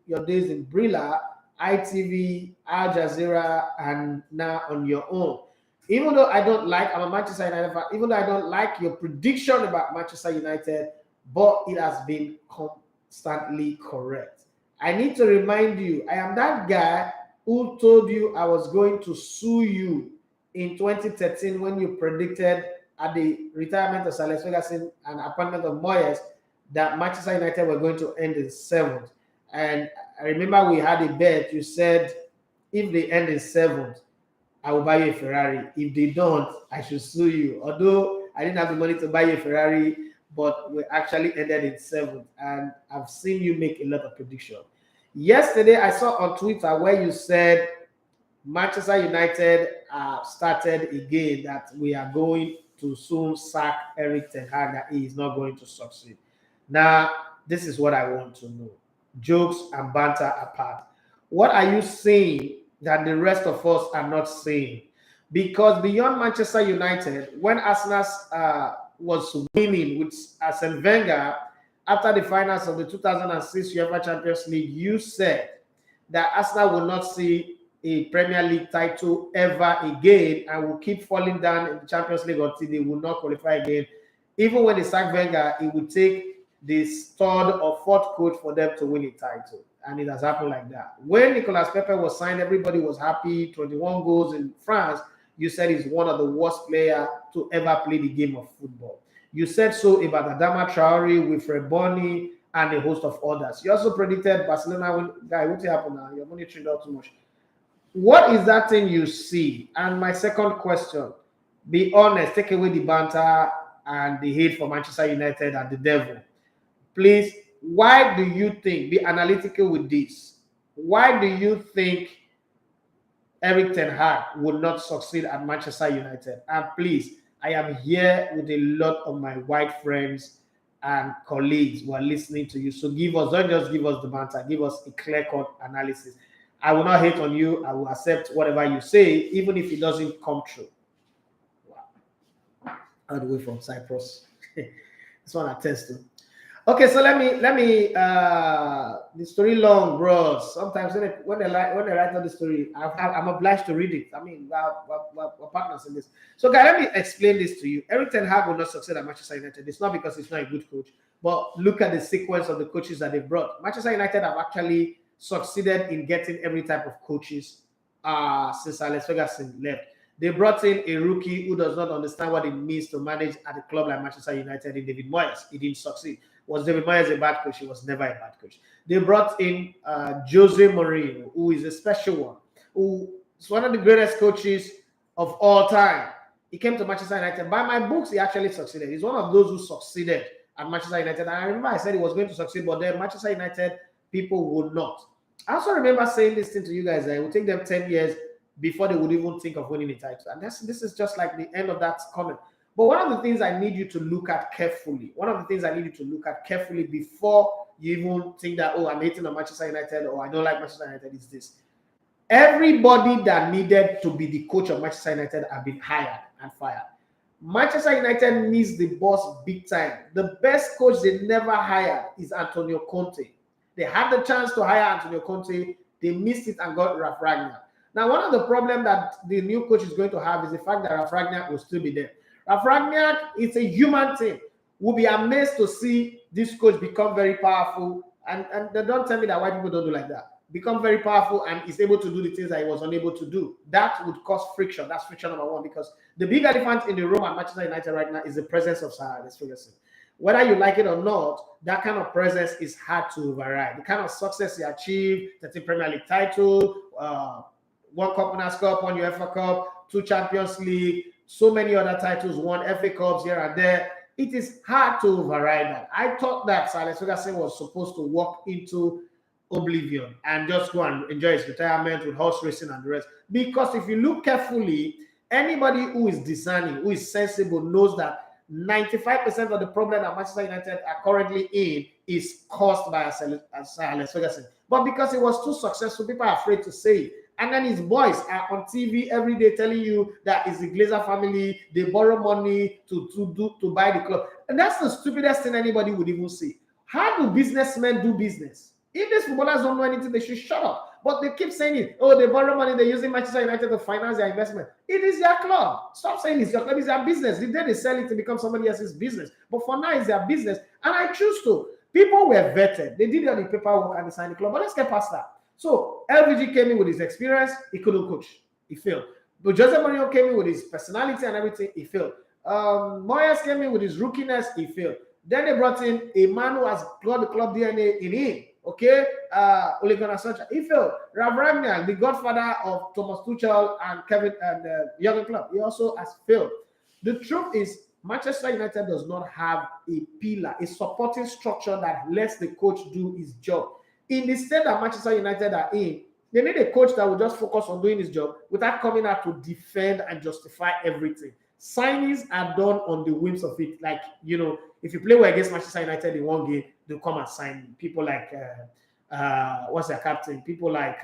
your days in Brilla, ITV, Al Jazeera, and now on your own. Even though I'm a Manchester United fan, even though I don't like your prediction about Manchester United, but it has been constantly correct. I need to remind you, I am that guy who told you I was going to sue you in 2013 when you predicted at the retirement of Alex Ferguson and appointment of Moyes that Manchester United were going to end in 7th. And I remember we had a bet. You said, if they end in 7th, I will buy you a Ferrari. If they don't, I should sue you. Although I didn't have the money to buy you a Ferrari, but we actually ended in 7th. And I've seen you make a lot of predictions. Yesterday, I saw on Twitter where you said Manchester United started again that we are going to soon sack Erik Ten Hag, that he is not going to succeed. Now, this is what I want to know. Jokes and banter apart. What are you saying that the rest of us are not saying? Because beyond Manchester United, when Arsenal was winning with Arsene Wenger after the finals of the 2006 UEFA Champions League, you said that Arsenal will not see a Premier League title ever again and will keep falling down in the Champions League until they will not qualify again. Even when they sack Wenger, it would take this 3rd or 4th coach for them to win a title. And it has happened like that. When Nicolas Pepe was signed, everybody was happy. 21 goals in France. You said he's one of the worst players to ever play the game of football. You said so about Adama Traore, Wilfred Bony, and a host of others. You also predicted Barcelona. Guy, what's happening now? You're monitoring out too much. What is that thing you see? And my second question, be honest, take away the banter and the hate for Manchester United and the devil. Please, why do you think, be analytical with this, why do you think Erik Ten Hag would not succeed at Manchester United? And please, I am here with a lot of my white friends and colleagues who are listening to you. So don't just give us the banter, give us a clear-cut analysis. I will not hate on you. I will accept whatever you say, even if it doesn't come true. Wow. All the way from Cyprus. This one I test to. Okay, so let me the story long, bro. Sometimes when they write on the story, I'm obliged to read it. I mean, we're partners in this. So guys, let me explain this to you. Erik Ten Hag will not succeed at Manchester United. It's not because he's not a good coach, but look at the sequence of the coaches that they brought. Manchester United have actually succeeded in getting every type of coaches since Alex Ferguson left. They brought in a rookie who does not understand what it means to manage at a club like Manchester United in David Moyes. He didn't succeed. Was David Moyes a bad coach? He was never a bad coach. They brought in Jose Mourinho, who is a special one, who is one of the greatest coaches of all time. He came to Manchester United. By my books, he actually succeeded. He's one of those who succeeded at Manchester United. And I remember I said he was going to succeed, but then Manchester United people would not. I also remember saying this thing to you guys that it would take them 10 years before they would even think of winning a title. And this is just like the end of that comment. But one of the things I need you to look at carefully, before you even think that, oh, I'm hating on Manchester United or I don't like Manchester United is this. Everybody that needed to be the coach of Manchester United have been hired and fired. Manchester United needs the boss big time. The best coach they never hired is Antonio Conte. They had the chance to hire Antonio Conte. They missed it and got Ralf Rangnick. Now, one of the problems that the new coach is going to have is the fact that Ralf Rangnick will still be there. Ralf Rangnick, it's a human thing. We'll be amazed to see this coach become very powerful. And they don't tell me that white people don't do like that. Become very powerful and is able to do the things that he was unable to do. That would cause friction. That's friction number one, because the big elephant in the room at Manchester United right now is the presence of Sir Alex Ferguson. Whether you like it or not, that kind of presence is hard to override. The kind of success he achieved, 13 Premier League title, one Cup Winners' Cup, one UEFA Cup, 2 Champions League, so many other titles, 1 FA Cups here and there. It is hard to override that. I thought that Sir Alex Ferguson was supposed to walk into oblivion and just go and enjoy his retirement with horse racing and the rest. Because if you look carefully, anybody who is discerning, who is sensible, knows that 95% of the problem that Manchester United are currently in is caused by Sir Alex Ferguson. But because he was too successful, people are afraid to say it. And then his boys are on TV every day telling you that it's the Glazer family, they borrow money to buy the club. And that's the stupidest thing anybody would even say. How do businessmen do business? If these footballers don't know anything, they should shut up. But they keep saying it. Oh, they borrow money, they're using Manchester United to finance their investment. It is their club. Stop saying it's your club, it's their business. The day they sell it to become somebody else's business. But for now, it's their business. And I choose to. People were vetted. They did all the paperwork and they signed the club. But let's get past that. So LVG came in with his experience, he couldn't coach. He failed. But Jose Mourinho came in with his personality and everything, he failed. Moyes came in with his rookiness, he failed. Then they brought in a man who has got the club DNA in him. Okay, Ole Gunnar Solskjaer, he failed. Ralf Rangnick, the godfather of Thomas Tuchel and Kevin and Jurgen Klopp, he also has failed. The truth is, Manchester United does not have a pillar, a supporting structure that lets the coach do his job. In the state that Manchester United are in, they need a coach that will just focus on doing his job without coming out to defend and justify everything. Signings are done on the whims of it. Like, you know, if you play well against Manchester United in one game, they'll come and sign people like, what's their captain? People like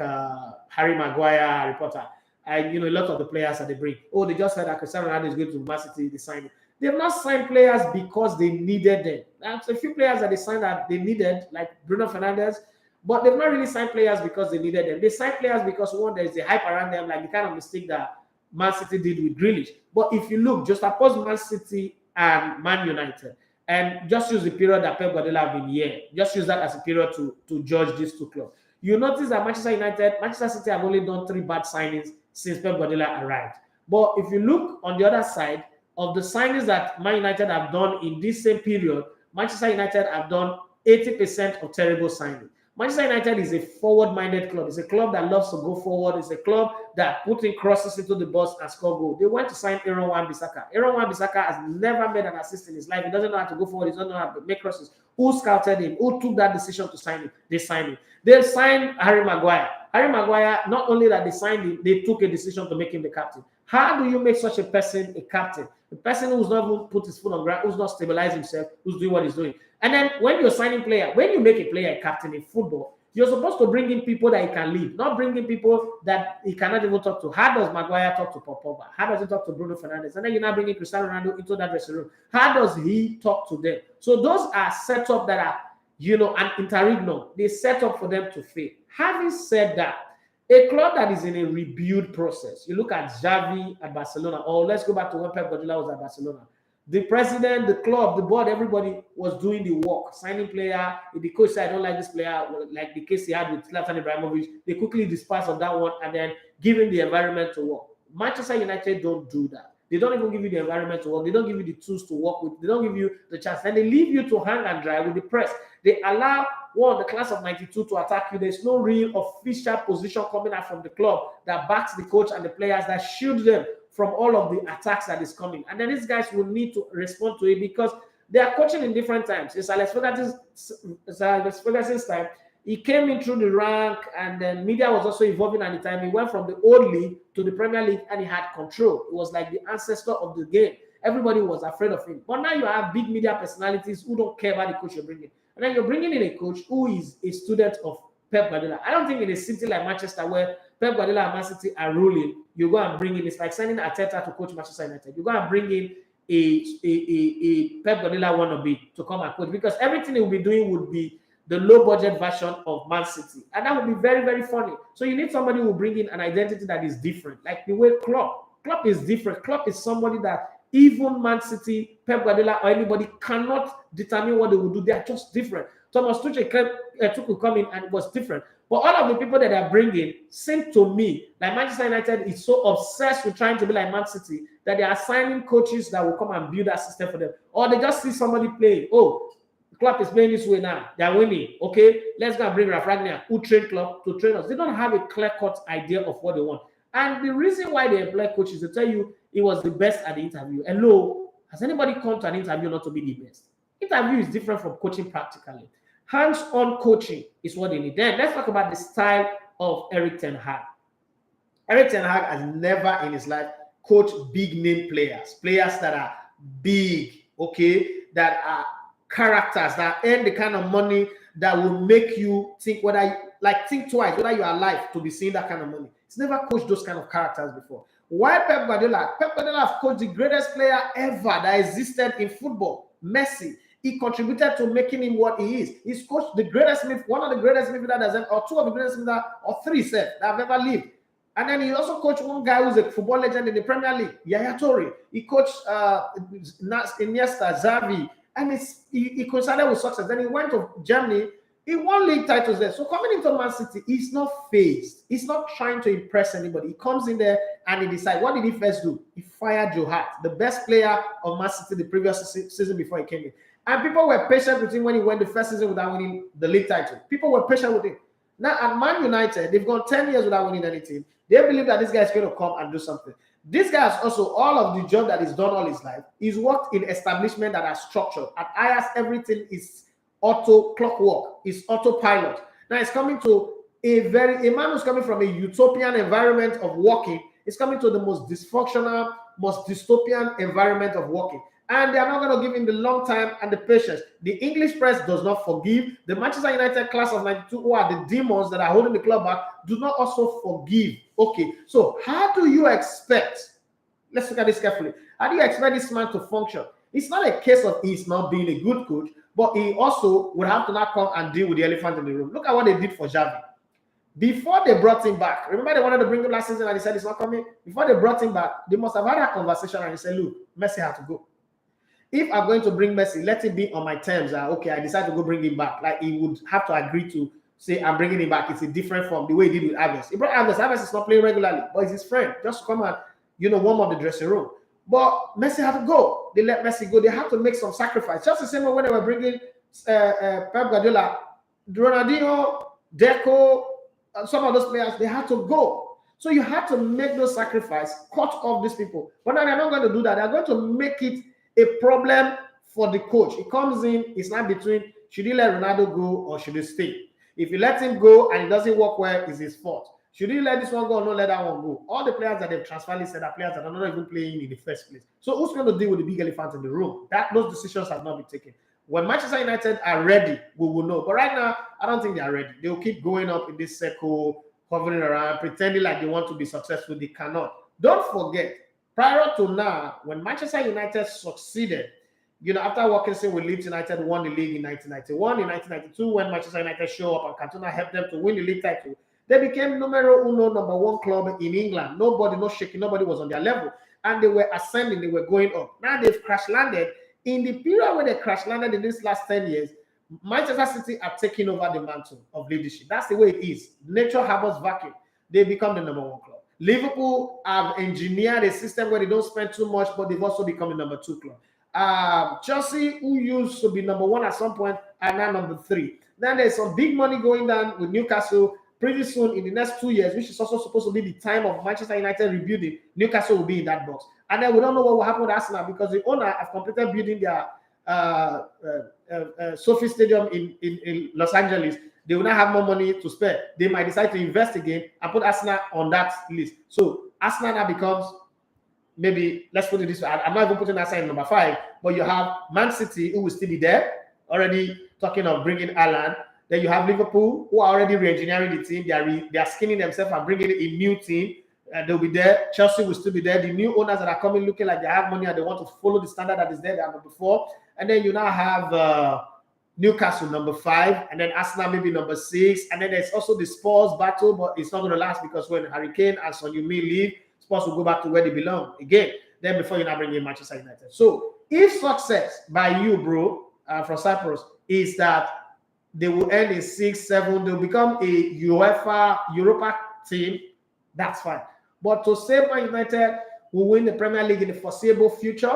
Harry Maguire, Harry Potter. And, you know, a lot of the players that they bring. Oh, they just heard that Cristiano Ronaldo is going to Man City, they signed him. They have not signed players because they needed them. There's a few players that they signed that they needed, like Bruno Fernandes, but they've not really signed players because they needed them. They signed players because, one, there's a hype around them, like the kind of mistake that Man City did with Grealish. But if you look, just oppose Man City and Man United, and just use the period that Pep Guardiola have been here, just use that as a period to judge these two clubs. You notice that Manchester City have only done 3 bad signings since Pep Guardiola arrived. But if you look on the other side, of the signings that Man United have done in this same period, Manchester United have done 80% of terrible signings. Manchester United is a forward-minded club. It's a club that loves to go forward. It's a club that puts in crosses into the box and score goals. They went to sign Aaron Wan-Bissaka. Aaron Wan-Bissaka has never made an assist in his life. He doesn't know how to go forward. He doesn't know how to make crosses. Who scouted him? Who took that decision to sign him? They signed him. They signed Harry Maguire. Harry Maguire, not only that they signed him, they took a decision to make him the captain. How do you make such a person a captain? A person who's not even put his foot on ground, who's not stabilized himself, who's doing what he's doing. And then when you're signing player, when you make a player a captain in football, you're supposed to bring in people that he can lead, not bring in people that he cannot even talk to. How does Maguire talk to Pogba? How does he talk to Bruno Fernandes? And then you're now bringing Cristiano Ronaldo into that dressing room. How does he talk to them? So those are set up that are, you know, an interregnum. They set up for them to fail. Having said that, a club that is in a rebuild process, you look at Xavi at Barcelona, or let's go back to when Pep Guardiola was at Barcelona. The president, the club, the board, everybody was doing the work, signing player. If the coach said, I don't like this player, like the case he had with Zlatan Ibrahimovic, they quickly disperse on that one and then give him the environment to work. Manchester United don't do that. They don't even give you the environment to work. They don't give you the tools to work with. They don't give you the chance. Then they leave you to hang and dry with the press. They allow the class of 92 to attack you. There's no real official position coming out from the club that backs the coach and the players that shield them from all of the attacks that is coming. And then these guys will need to respond to it because they are coaching in different times. It's Alex Ferguson's time. He came in through the rank, and then media was also evolving at the time. He went from the old league to the Premier League, and he had control. It was like the ancestor of the game. Everybody was afraid of him. But now you have big media personalities who don't care about the coach you're bringing. And then you're bringing in a coach who is a student of Pep Guardiola. I don't think in a city like Manchester where Pep Guardiola and Man City are ruling, you go and bring in, it's like sending Arteta to coach Manchester United. You go and bring in a Pep Guardiola wannabe to come and coach because everything he will be doing would be the low budget version of Man City. And that would be very, very funny. So you need somebody who will bring in an identity that is different. Like the way Klopp is different. Klopp is somebody that even Man City, Pep Guardiola, or anybody cannot determine what they will do. They are just different. Thomas Tuchel could come in and it was different. But all of the people that are bringing seem to me like Manchester United is so obsessed with trying to be like Man City that they are signing coaches that will come and build that system for them. Or they just see somebody playing. Oh, Klopp is playing this way now. They are winning. Okay, let's go and bring Ralf Rangnick, who trained Klopp, to train us. They don't have a clear-cut idea of what they want. And the reason why they employ coaches, they tell you it was the best at the interview. Hello, has anybody come to an interview not to be the best? Interview is different from coaching practically. Hands-on coaching is what they need. Then let's talk about the style of Erik Ten Hag. Erik Ten Hag has never in his life coached big-name players that are big, okay, that are characters, that earn the kind of money that will make you think think twice whether you are alive to be seeing that kind of money. He's never coached those kind of characters before. Why Pep Guardiola? Pep Guardiola has coached the greatest player ever that existed in football, Messi. He contributed to making him what he is. He's coached the greatest one of the greatest midfielders, or two of the greatest midfielders, or three that have ever lived. And then he also coached one guy who's a football legend in the Premier League, Yaya Toure. He coached Iniesta, Xavi, and he coincided with success. Then he went to Germany. He won league titles there. So coming into Man City, he's not phased. He's not trying to impress anybody. He comes in there and he decides. What did he first do? He fired Joe Hart, the best player of Man City the previous season before he came in. And people were patient with him when he went the first season without winning the league title. People were patient with him. Now at Man United, they've gone 10 years without winning anything. They believe that this guy is going to come and do something. This guy has also, all of the job that he's done all his life, he's worked in establishment that are structured. At Ajax, everything is auto clockwork, is autopilot. Now it's coming to a man who's coming from a utopian environment of working. It's coming to the most dysfunctional, most dystopian environment of working. And they are not going to give him the long time and the patience. The English press does not forgive. The Manchester United class of 92, who are the demons that are holding the club back, do not also forgive. Okay, so how do you expect, let's look at this carefully, how do you expect this man to function? It's not a case of he's not being a good coach, but he also would have to now come and deal with the elephant in the room. Look at what they did for Xavi. Before they brought him back, remember they wanted to bring him last season and he said he's not coming? Before they brought him back, they must have had a conversation and he said, look, Messi had to go. If I'm going to bring Messi, let it be on my terms. Okay, I decide to go bring him back. Like he would have to agree to say, I'm bringing him back. It's a different form, the way he did with Ajax. He brought Ajax. Ajax is not playing regularly, but he's his friend. Just to come and, warm up the dressing room. But Messi had to go. They let Messi go. They had to make some sacrifice. Just the same way when they were bringing Pep Guardiola, Ronaldinho, Deco, some of those players, they had to go. So you had to make those sacrifices, cut off these people. But now they're not going to do that. They're going to make it a problem for the coach. He comes in, it's not between should he let Ronaldo go or should he stay. If you let him go and it doesn't work well, it's his fault. Should he let this one go or not let that one go? All the players that they've transferred listed are players that are not even playing in the first place. So who's going to deal with the big elephant in the room? Those decisions have not been taken. When Manchester United are ready, we will know. But right now, I don't think they are ready. They will keep going up in this circle, hovering around, pretending like they want to be successful. They cannot. Don't forget, prior to now, when Manchester United succeeded, after Watkinson with Leeds United won the league in 1991, in 1992, when Manchester United showed up and Cantona helped them to win the league title, they became number one club in England. Nobody, no shaking, nobody was on their level. And they were ascending, they were going up. Now they've crash landed. In the period where they crash landed in these last 10 years, Manchester City are taking over the mantle of leadership. That's the way it is. Nature harbors vacuum. They become the number one club. Liverpool have engineered a system where they don't spend too much, but they've also become the number two club. Chelsea, who used to be number one at some point, are now number three. Then there's some big money going down with Newcastle, pretty soon in the next 2 years, which is also supposed to be the time of Manchester United rebuilding, Newcastle will be in that box. And then we don't know what will happen with Arsenal because the owner have completed building their Sophie Stadium in Los Angeles. They will not have more money to spare. They might decide to invest again and put Arsenal on that list. So Arsenal now becomes, maybe, let's put it this way, I'm not even putting Arsenal in number 5, but you have Man City, who will still be there, already talking of bringing Haaland. Then you have Liverpool, who are already re-engineering the team. They are skinning themselves and bringing a new team. They'll be there. Chelsea will still be there. The new owners that are coming looking like they have money and they want to follow the standard that is there, they are number 4. And then you now have Newcastle number 5, and then Arsenal maybe number 6. And then there's also the Spurs battle, but it's not going to last because when Harry Kane and Son Heung-min leave, Spurs will go back to where they belong again. Then before you now bring in Manchester United. So if success by you, bro, from Cyprus, is that they will end in 6, 7, they'll become a Europa team, that's fine. But to say Man United will win the Premier League in the foreseeable future,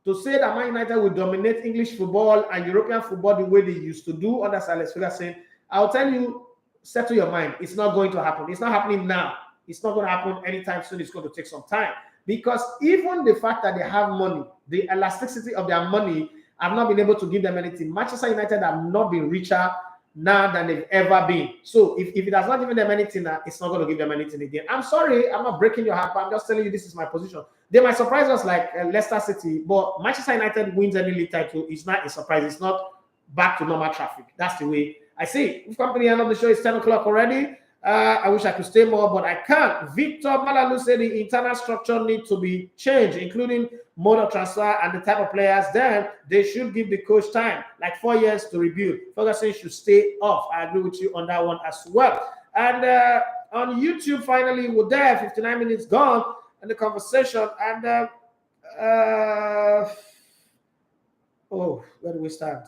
to say that Man United will dominate English football and European football the way they used to do under Sir Alex Ferguson, I'll tell you, settle your mind. It's not going to happen. It's not happening now. It's not going to happen anytime soon. It's going to take some time. Because even the fact that they have money, the elasticity of their money, have not been able to give them anything. Manchester United have not been richer now than they've ever been. So if it has not given them anything now, it's not going to give them anything again. I'm sorry, I'm not breaking your heart, but I'm just telling you this is my position. They might surprise us like Leicester City, but Manchester United wins any league title. It's not a surprise. It's not back to normal traffic. That's the way I see it. If company end of the show, it's 10 o'clock already. I wish I could stay more, but I can't. Victor Malalu said the internal structure needs to be changed, including mode of transfer and the type of players. Then they should give the coach time, like 4 years to rebuild. Ferguson should stay off. I agree with you on that one as well. And on YouTube, finally, we're there. 59 minutes gone in the conversation. And oh, where do we start?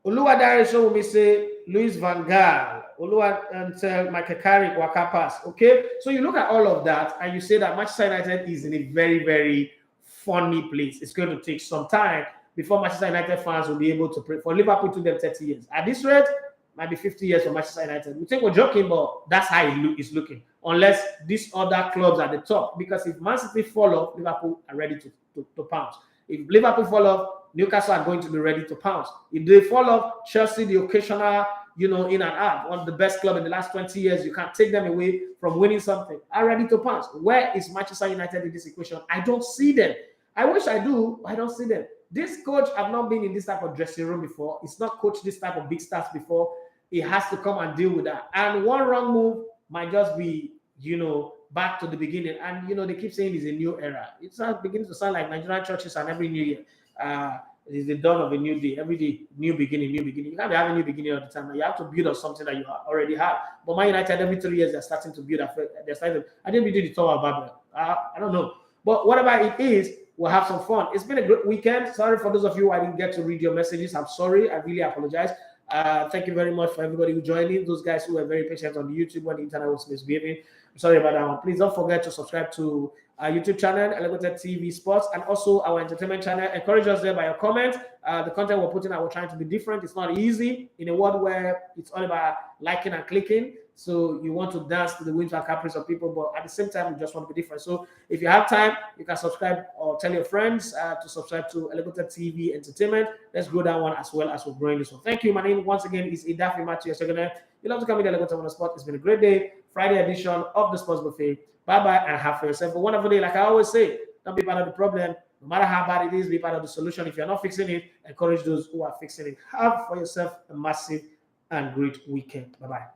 Oluwa Darisho will say Luis Van Gaal, Oluwa and Michael Carrick, Waka Pass. Okay, so you look at all of that and you say that Manchester United is in a very, very funny place. It's going to take some time before Manchester United fans will be able to pray. For Liverpool, it took them 30 years. At this rate, might be 50 years for Manchester United. We think we're joking, but that's how it's looking. Unless these other clubs are at the top. Because if Man City fall off, Liverpool are ready to pounce. If Liverpool fall off, Newcastle are going to be ready to pounce. If they fall off, Chelsea, the occasional, in and out, one of the best club in the last 20 years, you can't take them away from winning something, are ready to pounce. Where is Manchester United in this equation? I don't see them. I wish I do, but I don't see them. This coach have not been in this type of dressing room before. It's not coached this type of big stars before. He has to come and deal with that. And one wrong move might just be, back to the beginning. And, they keep saying it's a new era. It's beginning to sound like Nigerian churches and every new year. It's the dawn of a new day. Every day, new beginning, new beginning. You can't be having a new beginning all the time. You have to build on something that you already have. But Man United, every 3 years, they're starting to build. I didn't do the Tower of Babel. I don't know. But whatever it is, we'll have some fun. It's been a great weekend. Sorry for those of you who I didn't get to read your messages. I'm sorry. I really apologize. Thank you very much for everybody who joined in. Those guys who were very patient on YouTube when the internet was misbehaving. I'm sorry about that one. Please don't forget to subscribe to our YouTube channel, Elevated TV Sports, and also our entertainment channel. Encourage us there by your comments. The content we're putting out, we're trying to be different. It's not easy in a world where it's all about liking and clicking. So you want to dance to the whims and caprice of people, but at the same time, you just want to be different. So if you have time, you can subscribe or tell your friends to subscribe to Elevated TV Entertainment. Let's grow that one as well as we're growing this one. Thank you. My name once again is Idafi Matthew. You love to come in Elevated on the spot. It's been a great day. Friday edition of the Sports Buffet. Bye-bye and have for yourself a wonderful day. Like I always say, don't be part of the problem. No matter how bad it is, be part of the solution. If you're not fixing it, encourage those who are fixing it. Have for yourself a massive and great weekend. Bye-bye.